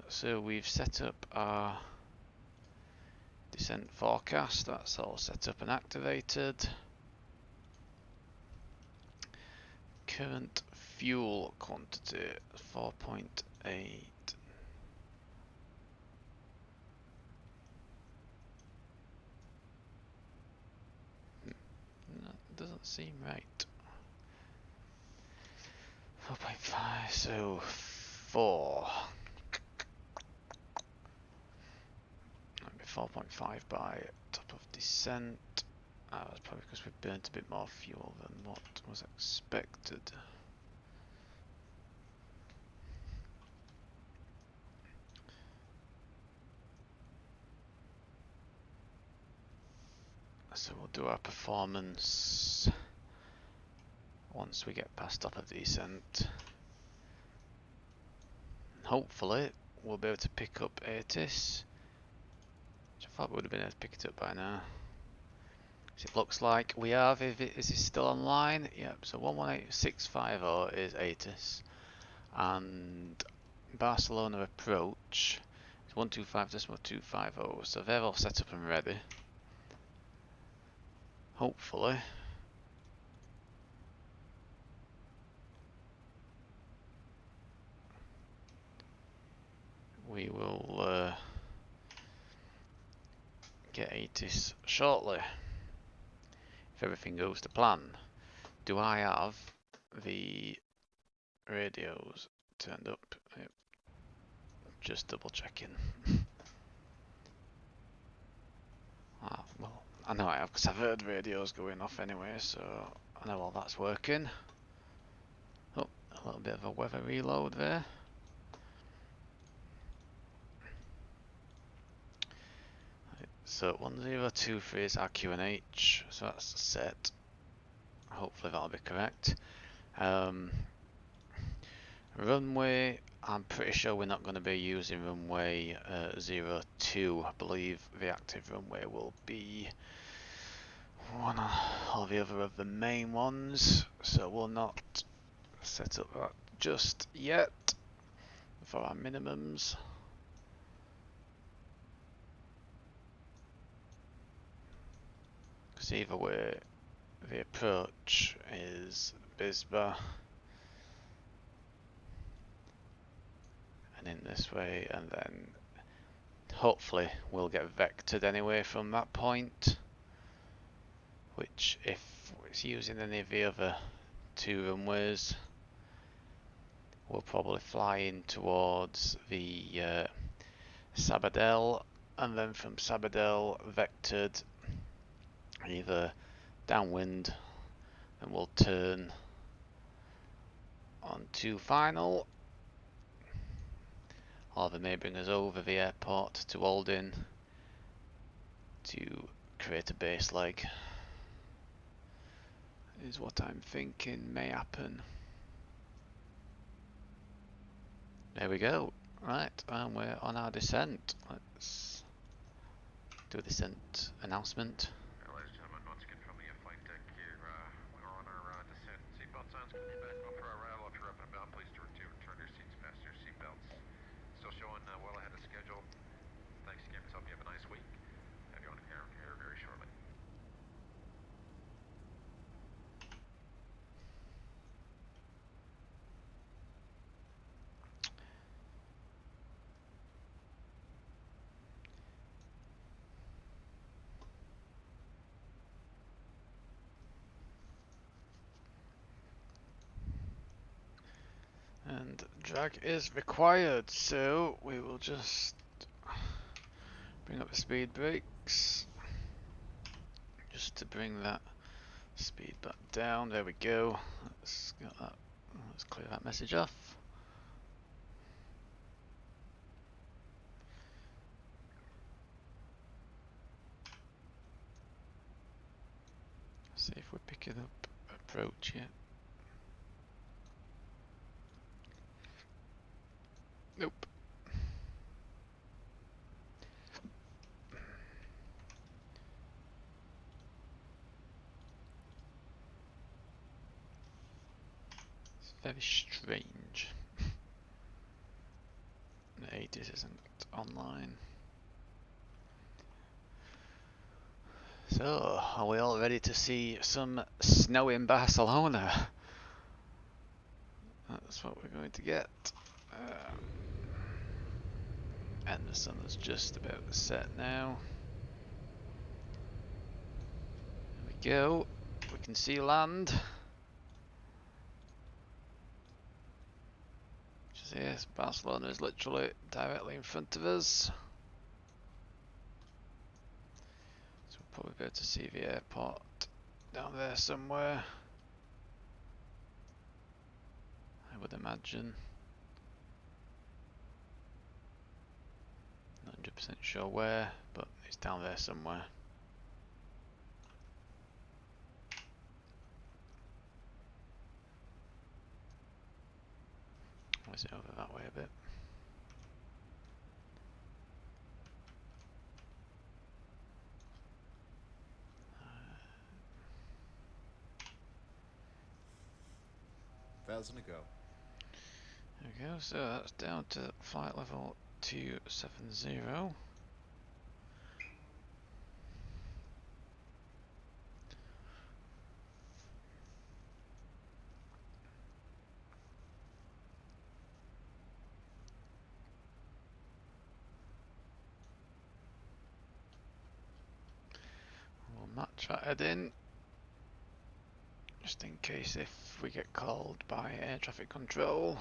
So we've set up our descent forecast, that's all set up and activated. Current fuel quantity 4.8. That doesn't seem right. 4.5, so 4. That'd be 4.5 by top of descent. That's probably because we burnt a bit more fuel than what was expected. So we'll do our performance once we get past top of descent. Hopefully we'll be able to pick up ATIS, which I thought we would have been able to pick it up by now. So it looks like we have. Is it still online? Yep, so 118650 is ATIS. And Barcelona approach is 125.250, so they're all set up and ready. Hopefully. We will get ATIS shortly, if everything goes to plan. Do I have the radios turned up? Yep. Just double checking. Well, I know I have because I've heard radios going off anyway, so I know all that's working. Oh, a little bit of a weather reload there. So 1023 is our QNH, so that's set. Hopefully that'll be correct. Runway, I'm pretty sure we're not going to be using runway 02. I believe the active runway will be one or the other of the main ones, so we'll not set up that just yet for our minimums. Because either way, the approach is Bisba, and in this way, and then hopefully we'll get vectored anyway from that point, which if it's using any of the other two runways, we'll probably fly in towards the Sabadell, and then from Sabadell vectored either downwind, and we'll turn on to final. Or they may bring us over the airport to Aldin to create a base leg. Is what I'm thinking may happen. There we go. Right, and we're on our descent. Let's do a descent announcement. Ladies and gentlemen, once again from the flight deck here, we're on our descent. Seatbelt signs coming back off our arrival. If you're up and about, please turn your seats past your seatbelts. Still showing well ahead of schedule. Thanks again. Hope you have a nice week. Have you on air here very shortly. And drag is required, so we will just bring up the speed brakes just to bring that speed back down. There we go. Let's get that. Let's clear that message off. See if we're picking up approach yet. Nope. It's very strange. The 80s isn't online. So, are we all ready to see some snow in Barcelona? That's what we're going to get. And the sun is just about to set now. There we go. We can see land. Which is yes, Barcelona is literally directly in front of us. So we'll probably be able to see the airport down there somewhere, I would imagine. Not 100% sure where, but it's down there somewhere. Or is it over that way a bit? Thousand to go. There we go, so that's down to flight level 270. We'll match that heading, just in case if we get called by air traffic control.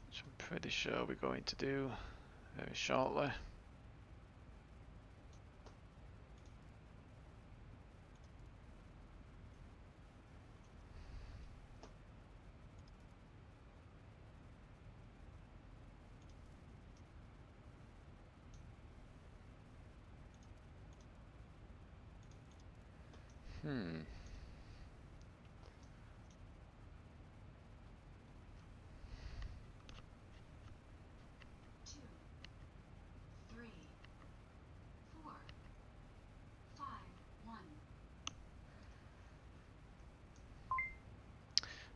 Which I'm pretty sure we're going to do very shortly. Hmm. 2, 3, 4, 5, 1.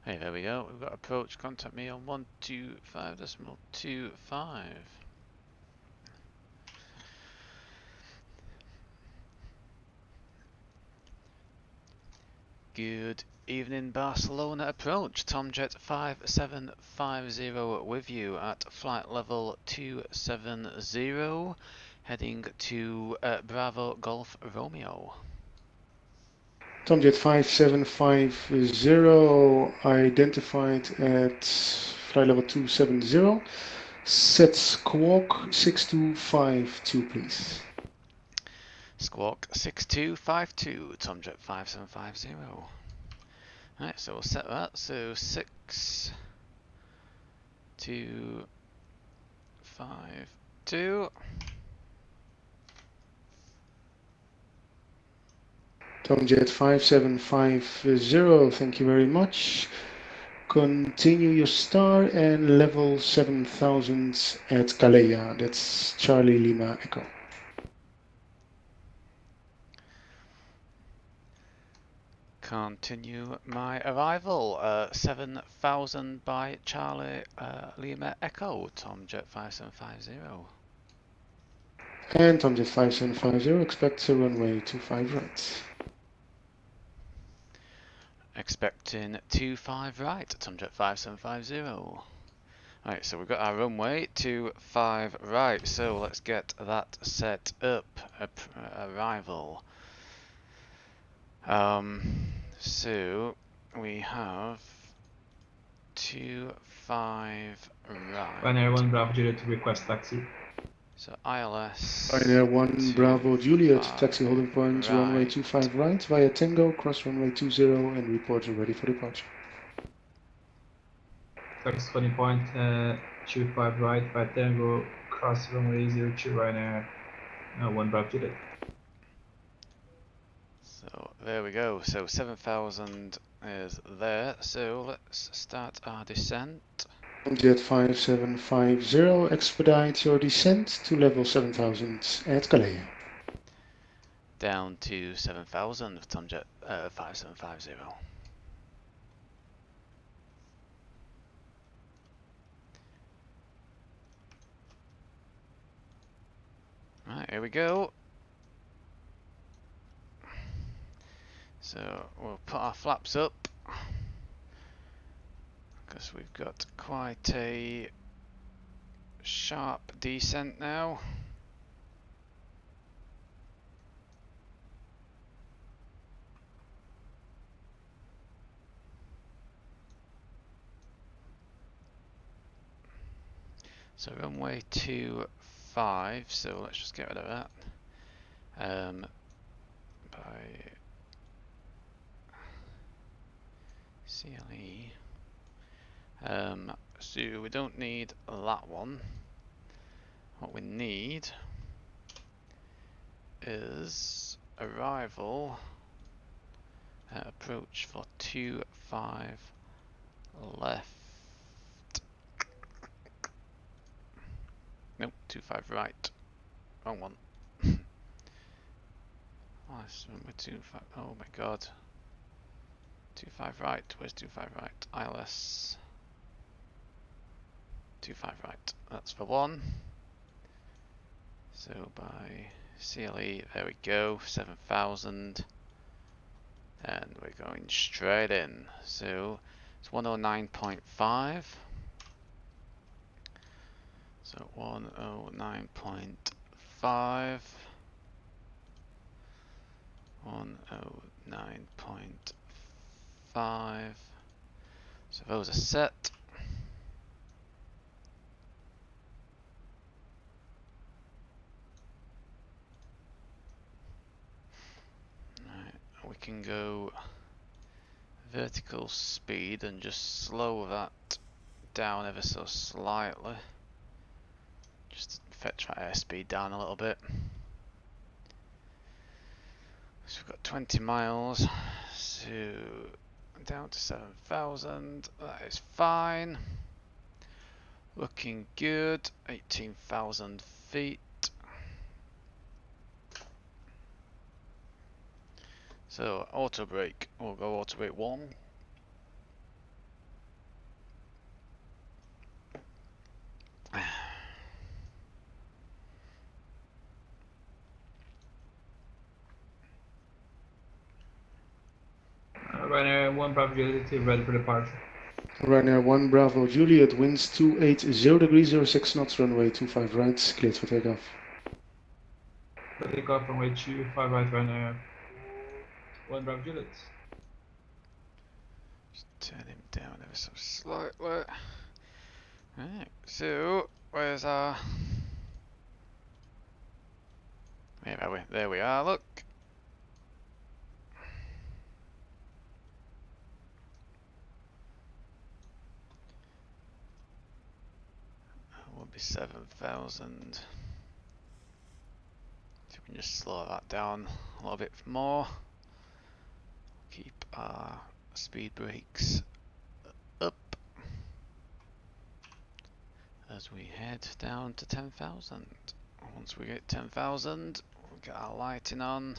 Hey, there we go. We've got approach. Contact me on 125.25. Good evening, Barcelona approach. Tomjet 5750 with you at flight level 270, heading to Bravo Golf Romeo. Tomjet 5750 identified at flight level 270. Set squawk 6252, please. Squawk 6252, Tomjet 5750. Right, so we'll set that. So 6, 2, 5, 2. Tomjet 5750, thank you very much. Continue your star and level 7000 at Calais. That's Charlie Lima Echo. Continue my arrival. 7000 by Charlie Lima Echo, Tomjet 5750. And Tomjet 5750 expects a runway 25 right. Expecting 25 right, Tomjet 5750. Right, so we've got our runway 25 right, so let's get that set up. Arrival. So we have 25 right. Ryanair 1 Bravo Juliet to request taxi. So ILS. Ryanair 1 Bravo Juliet, taxi holding point, right. runway 25 right via Tango, cross runway 20 and report ready for departure. Taxi holding point, 25 right via Tango, cross runway 02 Ryanair 1 Bravo Juliet. So there we go, so 7000 is there, so let's start our descent. Jet 5750, expedite your descent to level 7000 at Calais. Down to 7000 of Tomjet 5750. Right, here we go. So we'll put our flaps up because we've got quite a sharp descent now. So runway 25, so let's just get rid of that. By CLE. So we don't need that one. What we need is arrival approach for 25 left. Nope, 25 right. Wrong one. Oh, it's number 25. Oh my god. 25 right. Where's 25 right? ILS. 25 right. That's for one. So by CLE, there we go. 7000. And we're going straight in. So it's 109.5. So 109.5. 109.5. So those are set. Right, we can go vertical speed and just slow that down ever so slightly. Just fetch our airspeed down a little bit. So we've got 20 miles, so down to 7,000, that is fine. Looking good, 18,000 feet. So auto brake, we'll go auto brake 1. Ryanair 1 Bravo Juliet ready for departure. Ryanair 1 Bravo Juliet, winds 280 degrees 06 knots, runway 25 right, cleared for takeoff. For takeoff runway 25 right Ryanair 1 Bravo Juliet. Just turn him down ever so slightly. Right, so where's our Where are we? There we are, look. Will be 7,000. So we can just slow that down a little bit more. Keep our speed brakes up as we head down to 10,000. Once we get 10,000, we'll get our lighting on.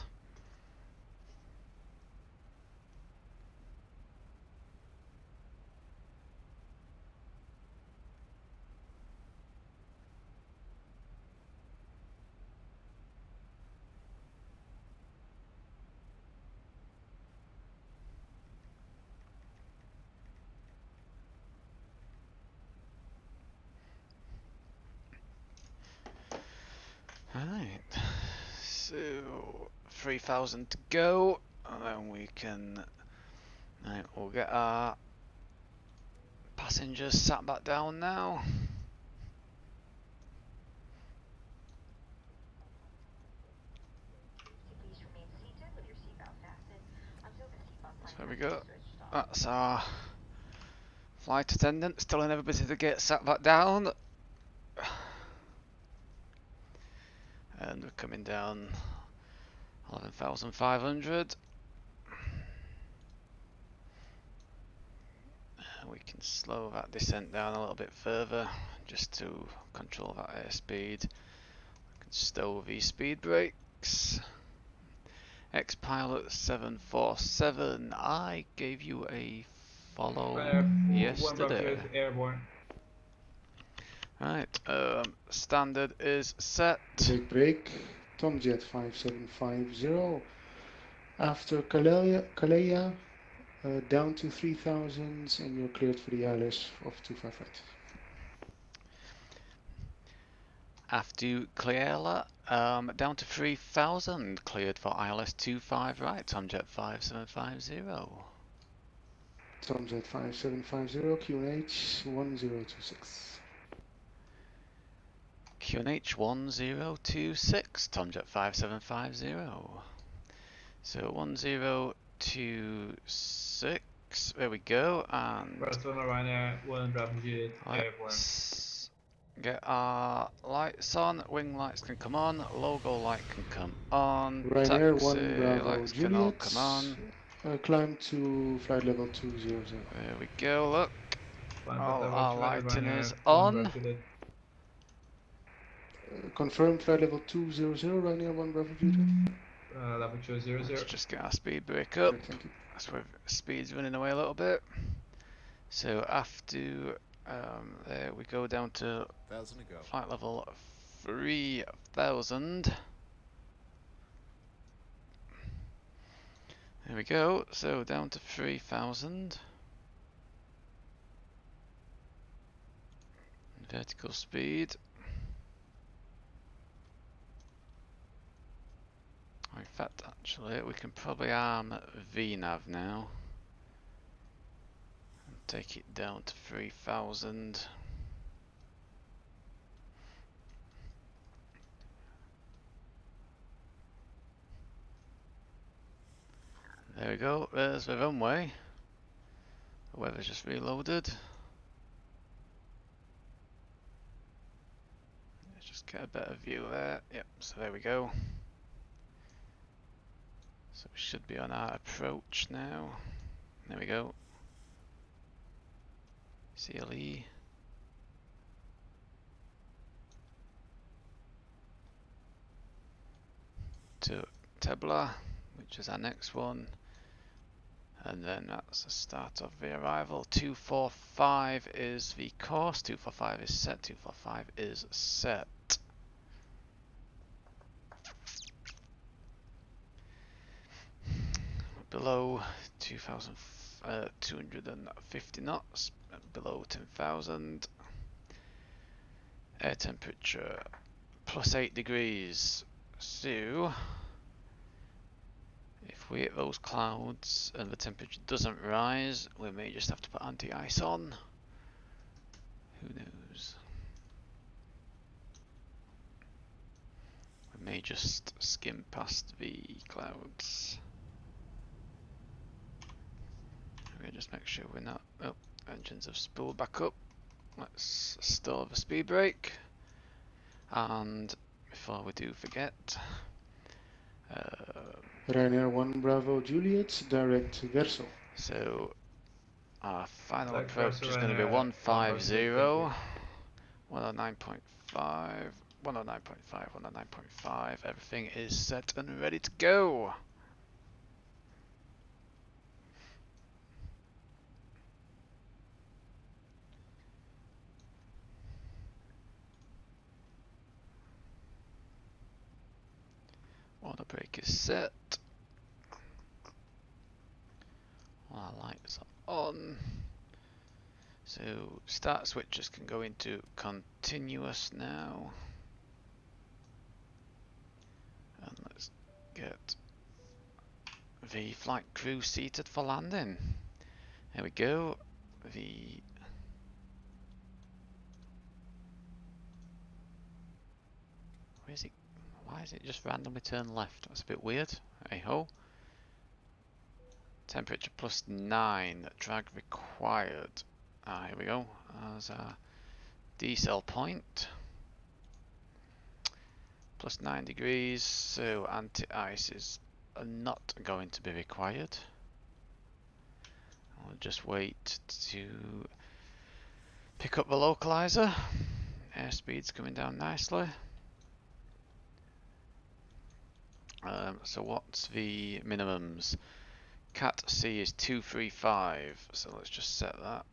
Alright, so 3,000 to go, and then we can, right, we'll get our passengers sat back down now. Please remain seated with your seatbelt fastened until the seatbelt So sign there we has go. been switched off. That's our flight attendant telling everybody to get sat back down. And we're coming down 11,500. We can slow that descent down a little bit further just to control that airspeed. We can stow these speed brakes. X-Pilot 747, I gave you a follow yesterday. 1 airborne. Right, standard is set. Break. Tomjet 5750. After Kalea, down to 3000 and you're cleared for the ILS of 258. After Cleala, down to 3,000, cleared for ILS 25 right, Tomjet 5750. Tomjet 5750, QNH 1026. QNH 1026, Tomjet 5750. So 1026, there we go, and Barcelona Ryanair 1 Bravo Juliet airborne. let's get our lights on. Wing lights can come on, logo light can come on, Ryanair taxi 1 Bravo lights can all Juliet. come on. Climb to flight level 200. There we go, look. All level our 200 lighting Ryanair is 1 on. Bravo Juliet. Confirm flight level 200, Ryanair 1 Bravo Juliet. Level 200. Let's just get our speed brake up. Correct, thank you. That's where speed's running away a little bit. So after there we go down to 1,000 to go. flight level 3,000. There we go. So down to 3,000. Vertical speed. In fact, actually, we can probably arm VNAV now. And take it down to 3,000. There we go, there's the runway. The weather's just reloaded. Let's just get a better view there. Yep, so there we go. So we should be on our approach now. There we go. CLE. To Tebla, which is our next one. And then that's the start of the arrival. 245 is the course. 245 is set. 245 is set. Below 2,250 knots. Below 10,000. Air temperature +8 degrees. So if we hit those clouds and the temperature doesn't rise, we may just have to put anti-ice on. Who knows? We may may just skim past the clouds. Okay, just make sure we're not. Oh, engines have spooled back up. Let's store the speed brake. And before we do forget, Ryanair 1 Bravo Juliet, direct Verso. so our final Like approach Verso is going to be Ryanair 150, 150. 109.5, 109.5, 109.5. Everything is set and ready to go. Water brake is set. All our lights are on. So start switches can go into continuous now. And let's get the flight crew seated for landing. There we go. Where is it? Why is it just randomly turn left? That's a bit weird. Hey ho. Temperature +9. Drag required. Ah, here we go. As our decel point. +9 degrees. So anti-ice is not going to be required. I'll just wait to pick up the localizer. Airspeed's coming down nicely. So what's the minimums? Cat C is 235, so let's just set that.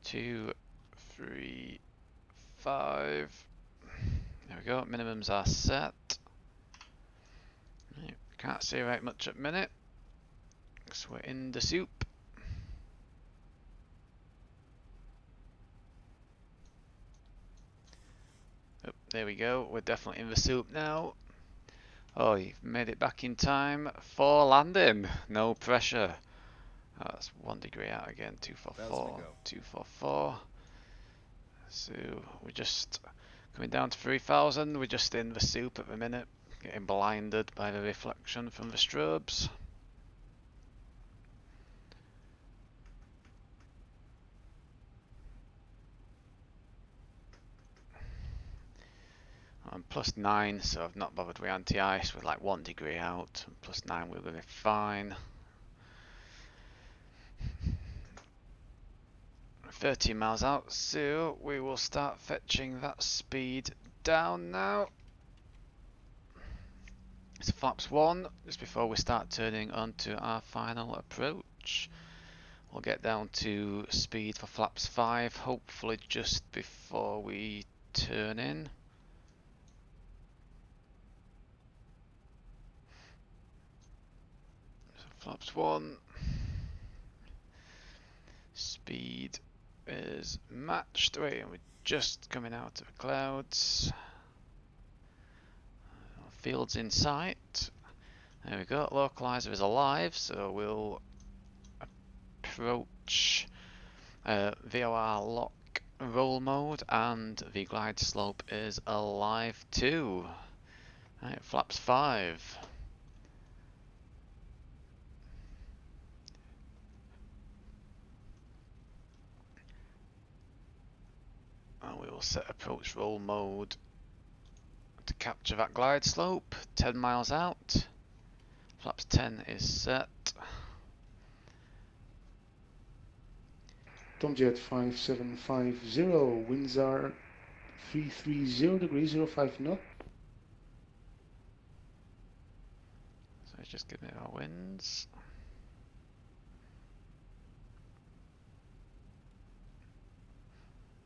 235. There we go. Minimums are set. Right, can't see right much at the minute, so we're in the soup. Oh, there we go. We're definitely in the soup now. Oh, you've made it back in time for landing. No pressure. Oh, that's 1 degree out again. 244. 244. So we're just coming down to 3,000. We're just in the soup at the minute, getting blinded by the reflection from the strobes. I'm +9, so I've not bothered with anti-ice. We're like 1 degree out. +9, we're going to be fine. 13 miles out, so we will start fetching that speed down now. It's flaps 1, just before we start turning onto our final approach. We'll get down to speed for flaps 5, hopefully just before we turn in. So flaps 1. Speed is matched. Wait, we're just coming out of the clouds. Fields in sight. There we go. Localizer is alive, so we'll approach VOR lock roll mode, and the glide slope is alive too. Right, flaps 5. And we will set approach roll mode to capture that glide slope. 10 miles out. Flaps 10 is set. Tomjet 5750, winds are 330 degrees, 05 knot. So just give me our winds.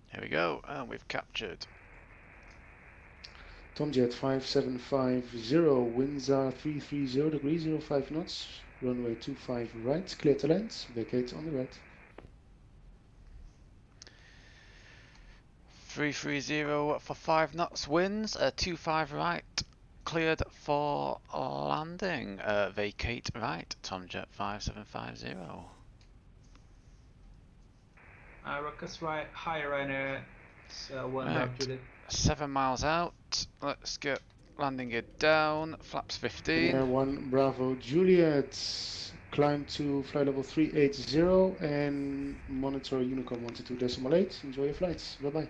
Here we go, and we've captured. Tomjet 5750, winds are 330 degrees, 05 knots, runway 25 right, clear to land, vacate on the right. 330 for 5 knots winds, 25 right, cleared for landing, vacate right, Tomjet 5750. Ruckus right, high Ryanair, 1 Right. Bravo Juliet. 7 miles out. Let's get landing gear down. Flaps 15. Air 1 Bravo Juliet, climb to flight level 380 and monitor Unicom 122.8. Enjoy your flights. Bye bye.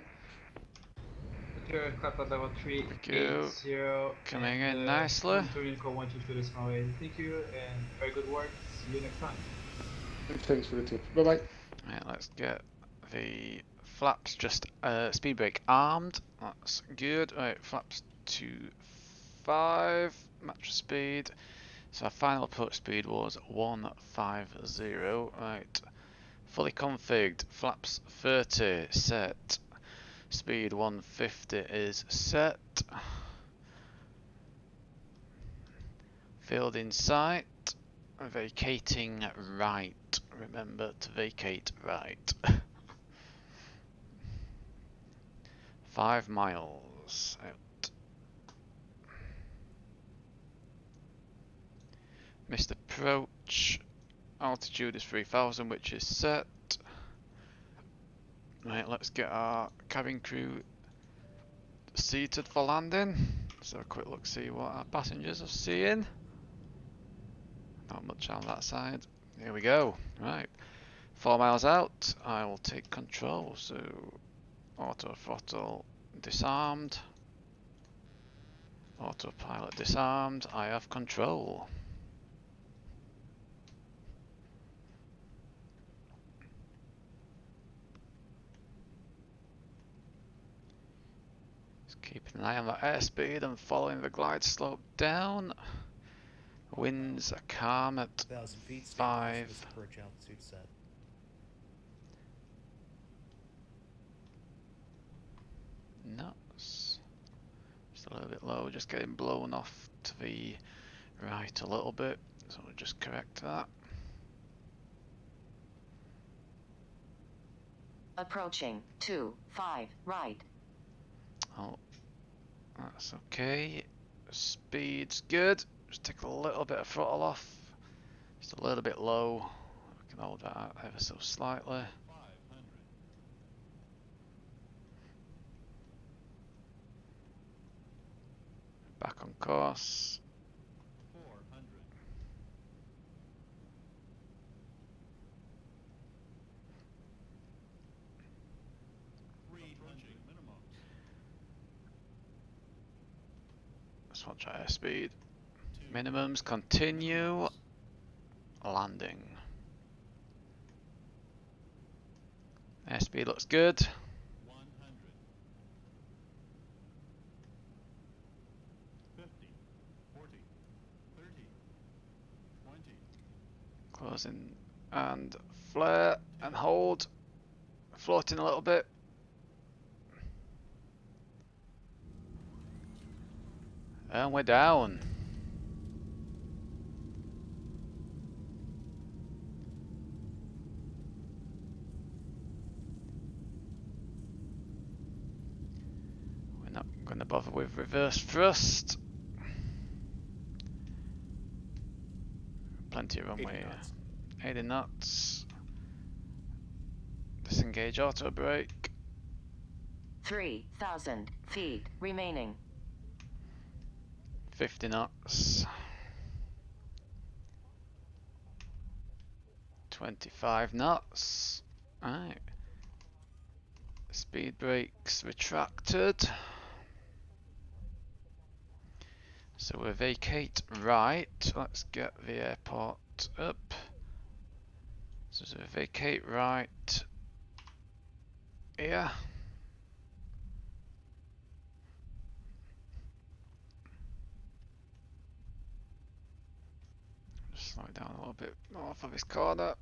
Okay, climb at level There we go. 380 Coming and in nicely. monitoring call 122.8. Thank you and very good work. See you next time. Thanks for the tip. Bye bye. Right, let's get the flaps just speed brake armed. That's good. Right, flaps to 5 match speed. So our final approach speed was 150. Right, fully configured. Flaps 30 set. Speed 150 is set. Field in sight. Vacating right. Remember to vacate right. 5 miles out. Missed approach. Altitude is 3000, which is set. Right, let's get our cabin crew seated for landing. So a quick look, see what our passengers are seeing. Not much on that side. Here we go. Right, 4 miles out. I will take control. So auto throttle disarmed. Autopilot disarmed. I have control. Just keeping an eye on the airspeed and following the glide slope down. Winds are calm at 1,000 feet. 5. Approach altitude set. Knots. Just a little bit low, just getting blown off to the right a little bit. So we'll just correct that. Approaching 25 right. Oh, that's okay. Speed's good. Just take a little bit of throttle off. Just a little bit low. We can hold that out ever so slightly. Back on course. 400. Let's watch our airspeed. Minimums continue. Landing. Airspeed looks good. 100. 50. 40. 30. 20. Closing and flare and hold. Floating a little bit. And we're down. We're not going to bother with reverse thrust. Plenty of runway. 80 knots. Disengage auto brake. 3,000 feet remaining. 50 knots. 25 knots. Alright. Speed brakes retracted. So we vacate right. Let's get the airport up. So we vacate right here. Just slow it down a little bit off of this corner.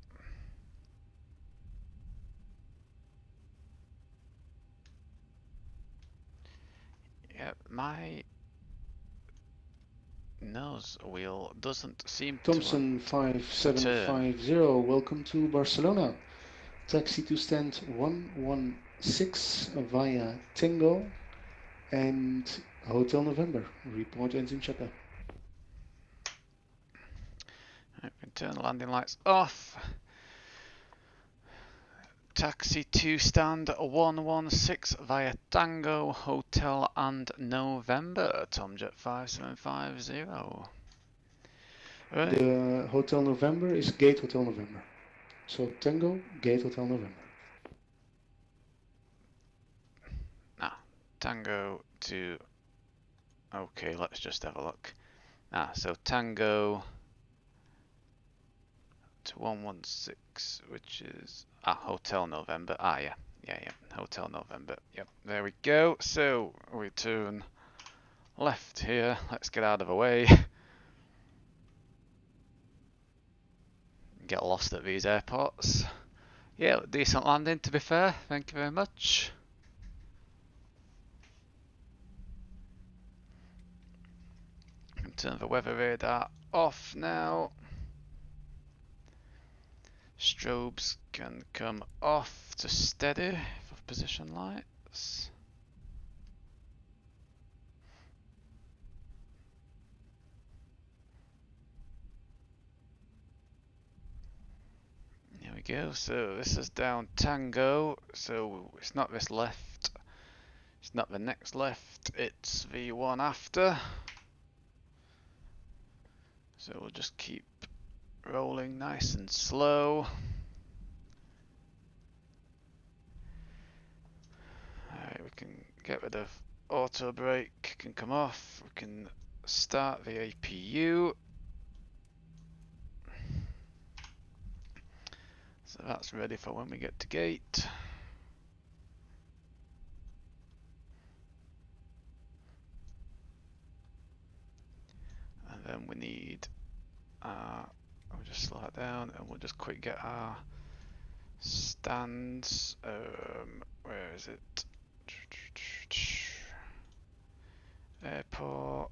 Yeah, my nose wheel doesn't seem Thompson to 5750, welcome to Barcelona. Taxi to stand 116 via Tango and Hotel November. Report engine checkup. Right, we can turn the landing lights off. taxi to stand 116 via Tango Hotel and November, Tomjet 5750. Right. The Hotel November is Gate Hotel November. So Tango, Gate Hotel November. Tango to... Okay, let's just have a look. So Tango to 116, which is... Hotel November. Yeah. Hotel November. Yep, there we go. So, we turn left here. Let's get out of the way. Get lost at these airports. Yeah, decent landing to be fair. Thank you very much. Turn the weather radar off now. Strobes can come off to steady for position lights. Here we go. So this is down Tango. So it's not this left. It's not the next left. It's the one after. So we'll just keep rolling nice and slow. Alright, we can get rid of auto brake, can come off, we can start the APU. So that's ready for when we get to gate. And then we need we'll just slow that down and we'll just quick get our stands. Where is it? Airport.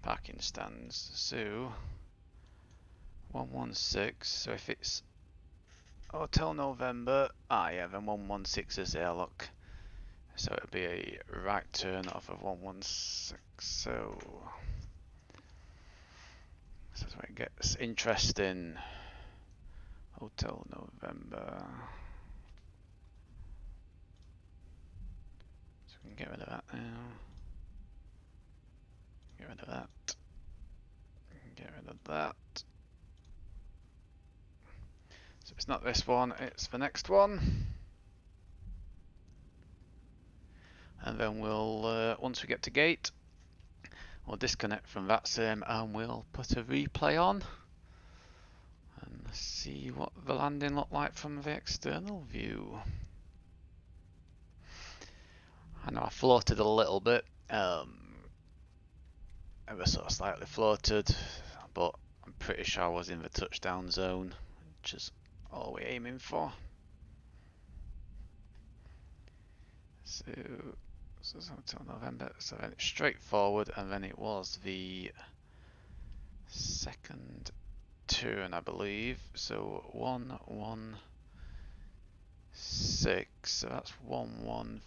Parking stands. So 116. So if it's Hotel November, yeah, then 116 is there. Look. So it'll be a right turn off of 116. So this is where it gets interesting. Hotel November. So we can get rid of that now. Get rid of that. Get rid of that. So it's not this one, it's the next one. And then we'll, once we get to gate, we'll disconnect from VATSIM and we'll put a replay on and see what the landing looked like from the external view. I know I floated a little bit, ever so slightly floated, but I'm pretty sure I was in the touchdown zone, which is all we're aiming for. So this is Hotel November, so then it's straightforward, and then it was the second turn, I believe. So 116, so that's 115.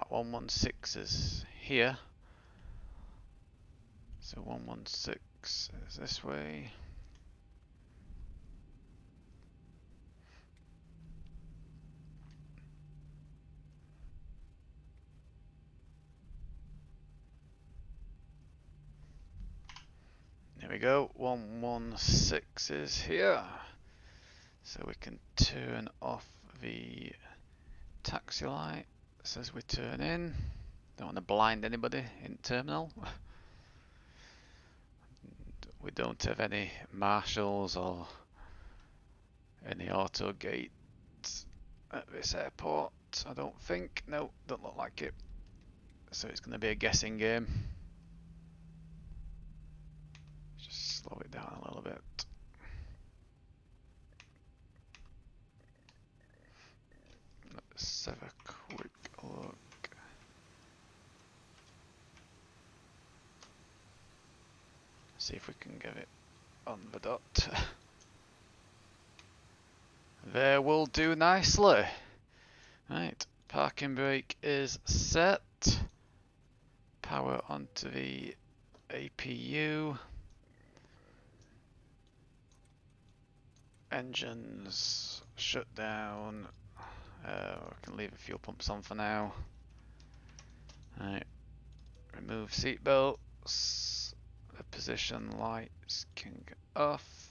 116 is here. So 116 is this way. There we go, 116 is here. So we can turn off the taxi light as we turn in. Don't want to blind anybody in terminal. We don't have any marshals or any auto gates at this airport, I don't think. No, don't look like it. So it's going to be a guessing game. Just slow it down a little bit. Let's have a quick look. See if we can get it on the dot. There will do nicely. Right, parking brake is set. Power onto the APU. engines shut down. We can leave a fuel pumps on for now. Right. Remove seat belts. The position lights can go off.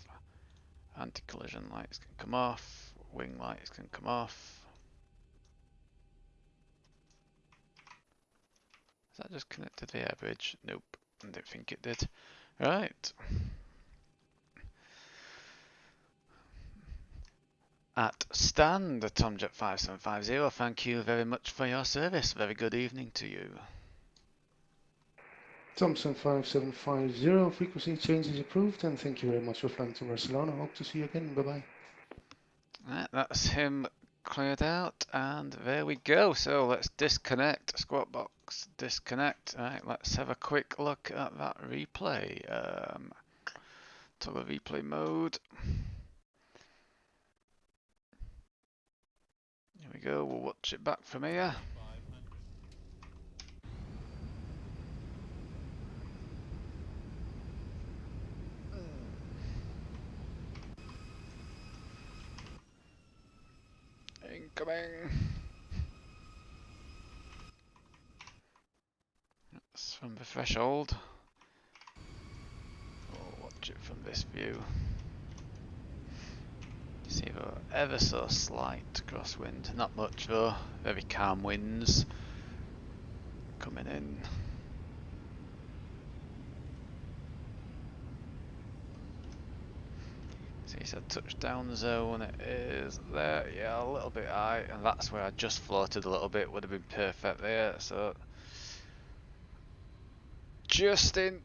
Anti-collision lights can come off. Wing lights can come off. Is that just connected to the air bridge? Nope, I didn't think it did. Right. At stand, Tomjet 5750, thank you very much for your service. Very good evening to you. Thompson 5750, frequency change is approved, and thank you very much for flying to Barcelona. Hope to see you again. Bye bye. Right, that's him cleared out, and there we go. So let's disconnect. Squat box, disconnect. Alright, let's have a quick look at that replay. Toggle replay mode. Here we go, we'll watch it back from here. Incoming. That's from the threshold. We'll watch it from this view. See the ever so slight crosswind, not much though, very calm winds coming in. See, he said touchdown zone, it is there, yeah, a little bit high, and that's where I just floated a little bit, would have been perfect there, so just in,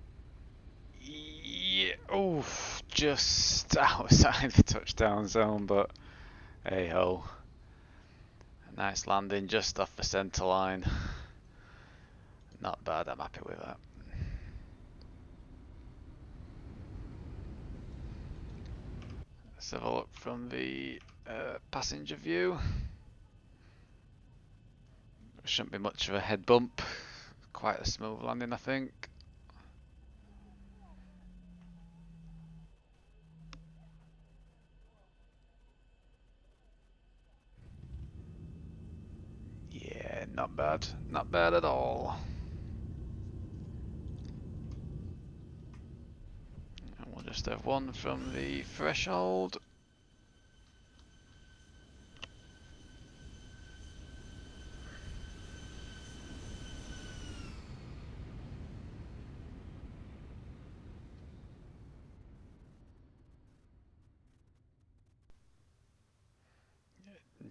yeah, oof, just outside the touchdown zone, but hey ho. Nice landing just off the centre line. Not bad, I'm happy with that. Let's have a look from the passenger view. Shouldn't be much of a head bump. Quite a smooth landing, I think. Yeah, not bad. Not bad at all. And we'll just have one from the threshold.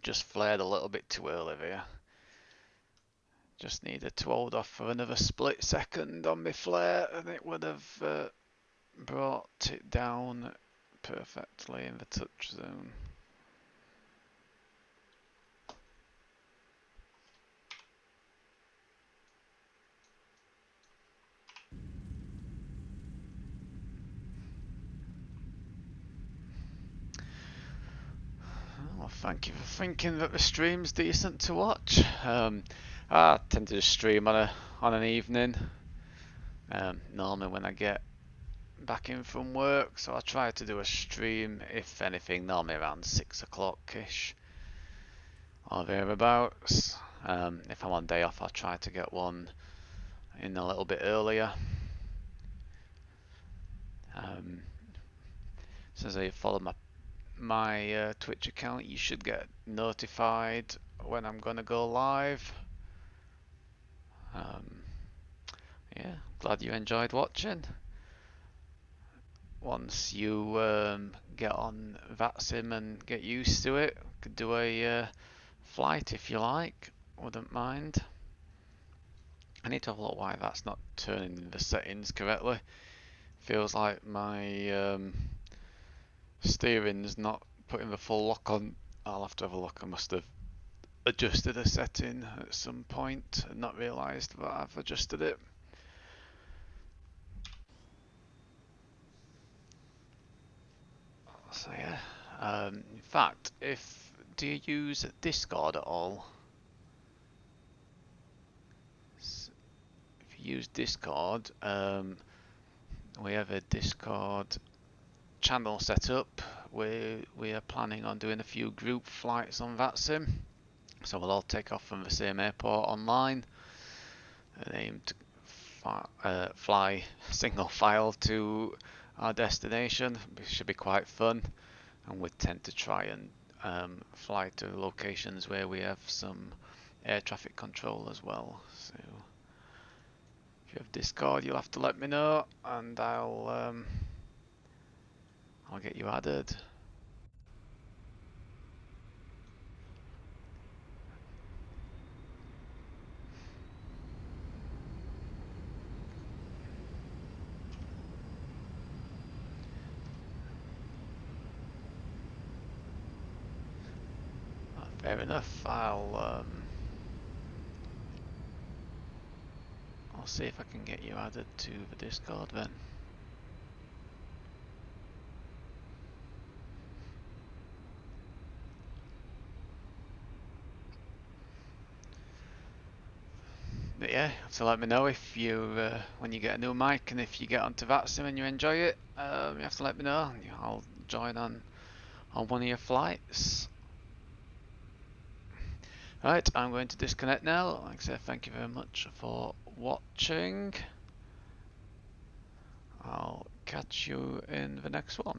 Just flared a little bit too early there. Just needed to hold off for another split second on my flare and it would have brought it down perfectly in the touch zone. Well, thank you for thinking that the stream's decent to watch. I tend to just stream on an evening. Normally when I get back in from work, so I try to do a stream, if anything, normally around 6 o'clock-ish or thereabouts. If I'm on day off, I'll try to get one in a little bit earlier. So as you follow my Twitch account, you should get notified when I'm gonna go live. Yeah, glad you enjoyed watching. Once you get on VATSIM and get used to it, could do a flight if you like, wouldn't mind. I need to have a look why that's not turning the settings correctly. Feels like my steering's not putting the full lock on. I'll have to have a look. I must have adjusted a setting at some point and not realised that I've adjusted it. So yeah, in fact, do you use Discord at all? If you use Discord, we have a Discord channel set up we are planning on doing a few group flights on VATSIM, so we'll all take off from the same airport online and aim to fly single file to our destination. It should be quite fun, and we tend to try and fly to locations where we have some air traffic control as well. So if you have Discord, you'll have to let me know, and I'll get you added. Fair enough. I'll see if I can get you added to the Discord then. But yeah, so let me know if you when you get a new mic, and if you get onto VATSIM and you enjoy it, you have to let me know. I'll join on one of your flights. Right, I'm going to disconnect now. Like I said, thank you very much for watching. I'll catch you in the next one.